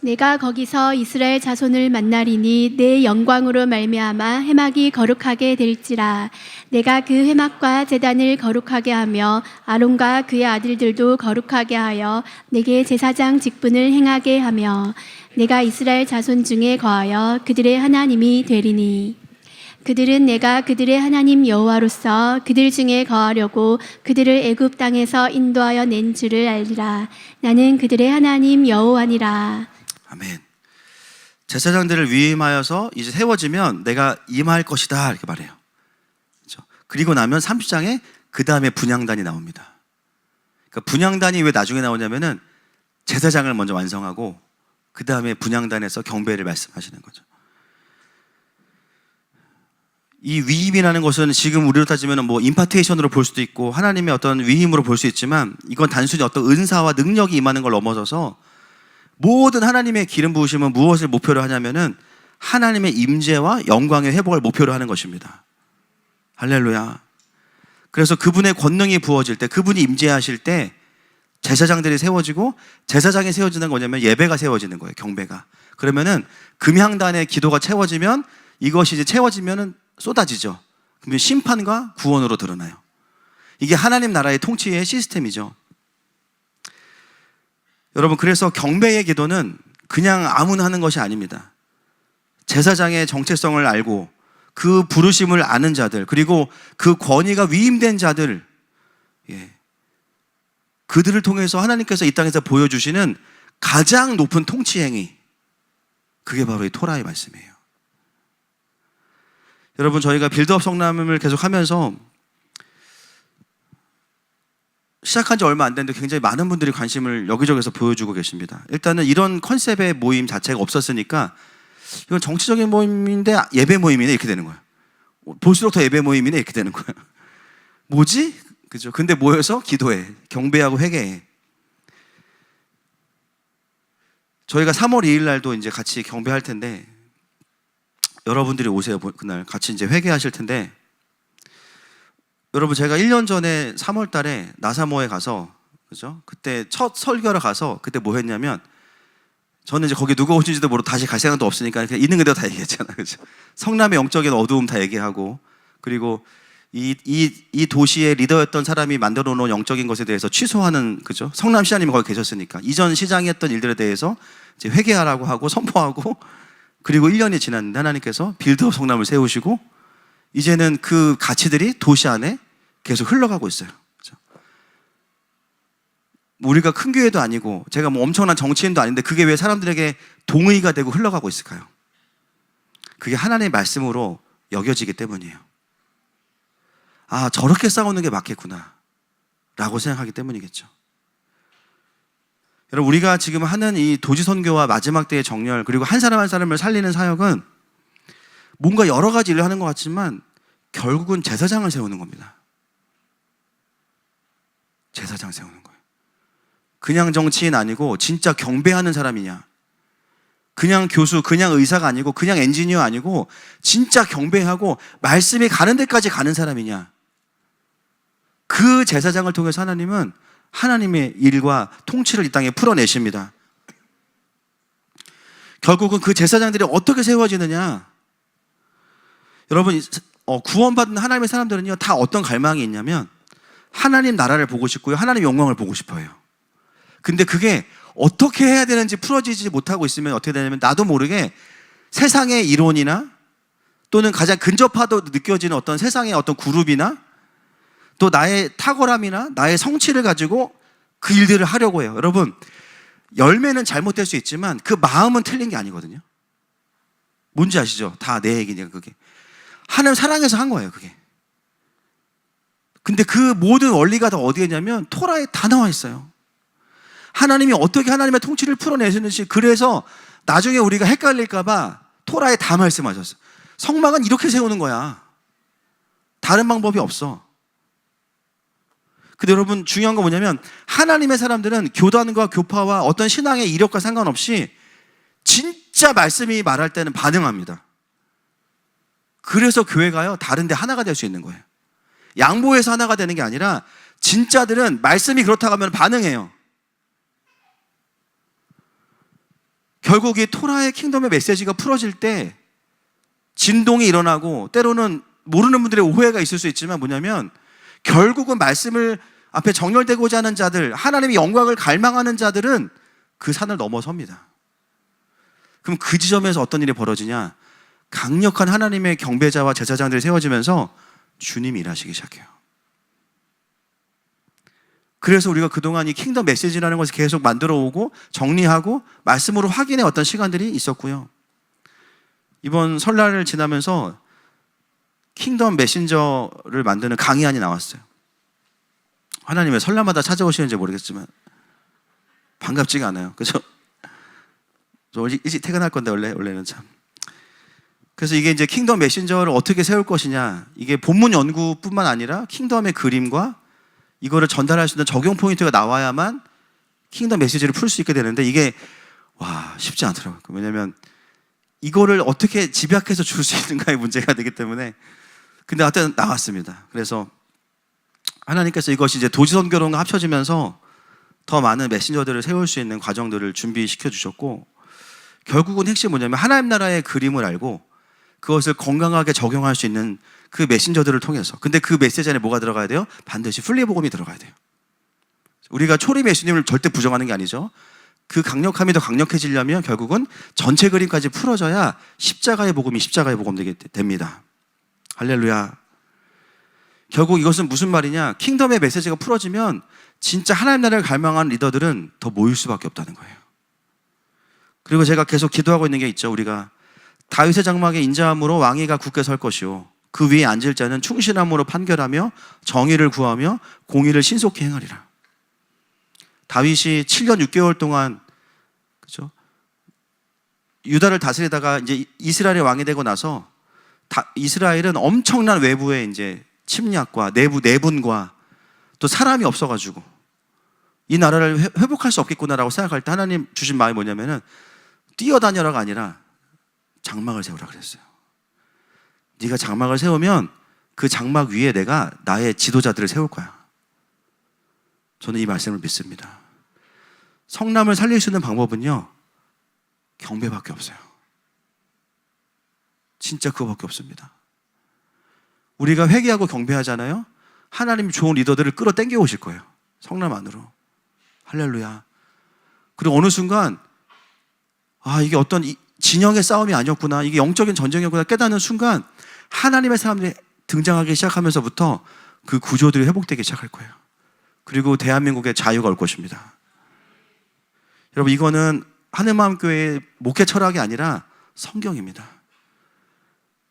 [SPEAKER 1] 내가 거기서 이스라엘 자손을 만나리니 내 영광으로 말미암아 회막이 거룩하게 될지라. 내가 그 회막과 제단을 거룩하게 하며 아론과 그의 아들들도 거룩하게 하여 내게 제사장 직분을 행하게 하며 내가 이스라엘 자손 중에 거하여 그들의 하나님이 되리니 그들은 내가 그들의 하나님 여호와로서 그들 중에 거하려고 그들을 애굽 땅에서 인도하여 낸 줄을 알리라. 나는 그들의 하나님 여호와니라.
[SPEAKER 2] 아멘. 제사장들을 위임하여서 이제 세워지면 내가 임할 것이다, 이렇게 말해요. 그렇죠? 그리고 나면 30장에 그 다음에 분향단이 나옵니다. 그러니까 분향단이 왜 나중에 나오냐면은 제사장을 먼저 완성하고 그 다음에 분향단에서 경배를 말씀하시는 거죠. 이 위임이라는 것은 지금 우리로 따지면 뭐 임파테이션으로 볼 수도 있고 하나님의 어떤 위임으로 볼 수 있지만, 이건 단순히 어떤 은사와 능력이 임하는 걸 넘어서서 모든 하나님의 기름 부으심은 무엇을 목표로 하냐면은 하나님의 임재와 영광의 회복을 목표로 하는 것입니다. 할렐루야. 그래서 그분의 권능이 부어질 때, 그분이 임재하실 때 제사장들이 세워지고, 제사장이 세워지는 거냐면 예배가 세워지는 거예요. 경배가. 그러면은 금향단의 기도가 채워지면, 이것이 이제 채워지면은 쏟아지죠. 그러면 심판과 구원으로 드러나요. 이게 하나님 나라의 통치의 시스템이죠. 여러분, 그래서 경배의 기도는 그냥 아무나 하는 것이 아닙니다. 제사장의 정체성을 알고 그 부르심을 아는 자들, 그리고 그 권위가 위임된 자들, 그들을 통해서 하나님께서 이 땅에서 보여주시는 가장 높은 통치 행위, 그게 바로 이 토라의 말씀이에요. 여러분, 저희가 빌드업 성남을 계속 하면서 시작한 지 얼마 안 됐는데 굉장히 많은 분들이 관심을 여기저기서 보여주고 계십니다. 일단은 이런 컨셉의 모임 자체가 없었으니까 이건 정치적인 모임인데 예배 모임이네, 이렇게 되는 거예요. 볼수록 더 예배 모임이네, 이렇게 되는 거예요. 뭐지? 그죠? 근데 모여서 기도해, 경배하고 회개해. 저희가 3월 2일 날도 이제 같이 경배할 텐데 여러분들이 오세요. 그날 같이 이제 회개하실 텐데, 여러분, 제가 1년 전에 3월 달에 나사모에 가서, 그죠? 그때 첫 설교하러 가서 그때 뭐 했냐면, 저는 이제 거기 누가 오신지도 모르고 다시 갈 생각도 없으니까 그냥 있는 그대로 다 얘기했잖아. 그죠? 성남의 영적인 어두움 다 얘기하고, 그리고 이 도시의 리더였던 사람이 만들어 놓은 영적인 것에 대해서 취소하는, 그죠? 성남 시장님이 거기 계셨으니까 이전 시장이 했던 일들에 대해서 이제 회개하라고 하고 선포하고, 그리고 1년이 지났는데 하나님께서 빌드업 성남을 세우시고 이제는 그 가치들이 도시 안에 계속 흘러가고 있어요. 그렇죠? 우리가 큰 교회도 아니고 제가 뭐 엄청난 정치인도 아닌데 그게 왜 사람들에게 동의가 되고 흘러가고 있을까요? 그게 하나님의 말씀으로 여겨지기 때문이에요. 아, 저렇게 싸우는 게 맞겠구나 라고 생각하기 때문이겠죠. 여러분, 우리가 지금 하는 이 도지선교와 마지막 때의 정렬, 그리고 한 사람 한 사람을 살리는 사역은 뭔가 여러 가지 일을 하는 것 같지만 결국은 제사장을 세우는 겁니다. 제사장 세우는 거예요. 그냥 정치인 아니고 진짜 경배하는 사람이냐, 그냥 교수, 그냥 의사가 아니고 그냥 엔지니어 아니고 진짜 경배하고 말씀이 가는 데까지 가는 사람이냐, 그 제사장을 통해서 하나님은 하나님의 일과 통치를 이 땅에 풀어내십니다. 결국은 그 제사장들이 어떻게 세워지느냐, 여러분, 구원받은 하나님의 사람들은요 다 어떤 갈망이 있냐면 하나님 나라를 보고 싶고요, 하나님 영광을 보고 싶어요. 근데 그게 어떻게 해야 되는지 풀어지지 못하고 있으면 어떻게 되냐면 나도 모르게 세상의 이론이나 또는 가장 근접하도 느껴지는 어떤 세상의 어떤 그룹이나 또 나의 탁월함이나 나의 성취를 가지고 그 일들을 하려고 해요. 여러분, 열매는 잘못될 수 있지만 그 마음은 틀린 게 아니거든요. 뭔지 아시죠? 다 내 얘기니까. 그게 하나님 사랑해서 한 거예요, 그게. 근데 그 모든 원리가 다 어디에 있냐면 토라에 다 나와 있어요. 하나님이 어떻게 하나님의 통치를 풀어내시는지. 그래서 나중에 우리가 헷갈릴까 봐 토라에 다 말씀하셨어요. 성막은 이렇게 세우는 거야. 다른 방법이 없어. 근데 여러분, 중요한 건 뭐냐면 하나님의 사람들은 교단과 교파와 어떤 신앙의 이력과 상관없이 진짜 말씀이 말할 때는 반응합니다. 그래서 교회가요 다른 데 하나가 될 수 있는 거예요. 양보해서 하나가 되는 게 아니라 진짜들은 말씀이 그렇다고 하면 반응해요. 결국 이 토라의 킹덤의 메시지가 풀어질 때 진동이 일어나고 때로는 모르는 분들의 오해가 있을 수 있지만 뭐냐면 결국은 말씀을 앞에 정렬되고자 하는 자들, 하나님의 영광을 갈망하는 자들은 그 산을 넘어섭니다. 그럼 그 지점에서 어떤 일이 벌어지냐? 강력한 하나님의 경배자와 제사장들이 세워지면서 주님이 일하시기 시작해요. 그래서 우리가 그동안 이 킹덤 메시지라는 것을 계속 만들어 오고 정리하고 말씀으로 확인의 어떤 시간들이 있었고요. 이번 설날을 지나면서 킹덤 메신저를 만드는 강의안이 나왔어요. 하나님 왜 설날마다 찾아오시는지 모르겠지만 반갑지가 않아요. 그죠? 저 일찍 퇴근할 건데 원래는 참. 그래서 이게 이제 킹덤 메신저를 어떻게 세울 것이냐, 이게 본문 연구뿐만 아니라 킹덤의 그림과 이거를 전달할 수 있는 적용 포인트가 나와야만 킹덤 메시지를 풀 수 있게 되는데 이게 쉽지 않더라고요. 왜냐면 이거를 어떻게 집약해서 줄 수 있는가의 문제가 되기 때문에. 근데 하여튼 나왔습니다. 그래서 하나님께서 이것이 이제 도지선교론과 합쳐지면서 더 많은 메신저들을 세울 수 있는 과정들을 준비시켜 주셨고, 결국은 핵심이 뭐냐면 하나님 나라의 그림을 알고 그것을 건강하게 적용할 수 있는 그 메신저들을 통해서. 근데 그 메시지 안에 뭐가 들어가야 돼요? 반드시 순리복음이 들어가야 돼요. 우리가 초림 예수님을 절대 부정하는 게 아니죠. 그 강력함이 더 강력해지려면 결국은 전체 그림까지 풀어져야 십자가의 복음이 십자가의 복음 됩니다. 할렐루야. 결국 이것은 무슨 말이냐? 킹덤의 메시지가 풀어지면 진짜 하나님 나라를 갈망하는 리더들은 더 모일 수밖에 없다는 거예요. 그리고 제가 계속 기도하고 있는 게 있죠. 우리가 다윗의 장막에 인자함으로 왕위가 굳게 설 것이요 그 위에 앉을 자는 충실함으로 판결하며 정의를 구하며 공의를 신속히 행하리라. 다윗이 7년 6개월 동안, 그죠? 유다를 다스리다가 이제 이스라엘의 왕이 되고 나서 이스라엘은 엄청난 외부의 이제 침략과 내부 내분과 또 사람이 없어가지고 이 나라를 회복할 수 없겠구나라고 생각할 때 하나님 주신 마음이 뭐냐면은 뛰어다녀라가 아니라 장막을 세우라 그랬어요. 네가 장막을 세우면 그 장막 위에 내가 나의 지도자들을 세울 거야. 저는 이 말씀을 믿습니다. 성남을 살릴 수 있는 방법은요 경배밖에 없어요. 진짜 그거밖에 없습니다. 우리가 회개하고 경배하잖아요. 하나님이 좋은 리더들을 끌어당겨 오실 거예요. 성남 안으로. 할렐루야. 그리고 어느 순간 아, 이게 어떤 진영의 싸움이 아니었구나, 이게 영적인 전쟁이었구나 깨닫는 순간 하나님의 사람들이 등장하기 시작하면서부터 그 구조들이 회복되기 시작할 거예요. 그리고 대한민국의 자유가 올 것입니다. 여러분, 이거는 하늘마음교회의 목회 철학이 아니라 성경입니다.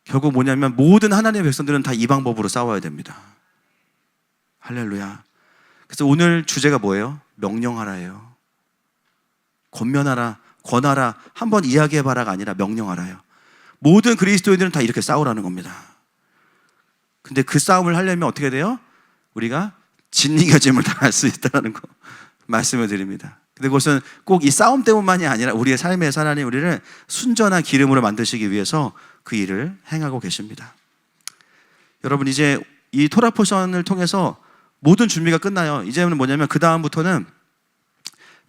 [SPEAKER 2] 결국 뭐냐면 모든 하나님의 백성들은 다 이 방법으로 싸워야 됩니다. 할렐루야. 그래서 오늘 주제가 뭐예요? 명령하라예요. 권면하라, 권하라, 한번 이야기해봐라가 아니라 명령하라요. 모든 그리스도인들은 다 이렇게 싸우라는 겁니다. 근데 그 싸움을 하려면 어떻게 돼요? 우리가 진리겨짐을 당할 수 있다는 거 말씀을 드립니다. 근데 그것은 꼭 이 싸움 때문만이 아니라 우리의 삶에서 하나님 우리를 순전한 기름으로 만드시기 위해서 그 일을 행하고 계십니다. 여러분, 이제 이 토라 포션을 통해서 모든 준비가 끝나요. 이제는 뭐냐면 그 다음부터는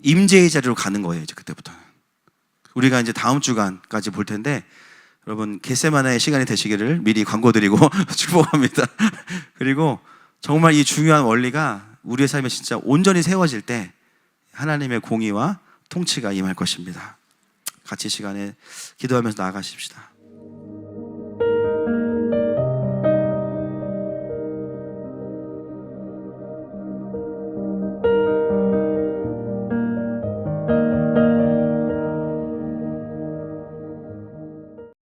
[SPEAKER 2] 임재의 자리로 가는 거예요. 이제 그때부터는 우리가 이제 다음 주간까지 볼 텐데, 여러분 겟세마네의 시간이 되시기를 미리 광고드리고 축복합니다. 그리고 정말 이 중요한 원리가 우리의 삶에 진짜 온전히 세워질 때 하나님의 공의와 통치가 임할 것입니다. 같이 시간에 기도하면서 나아가십시다.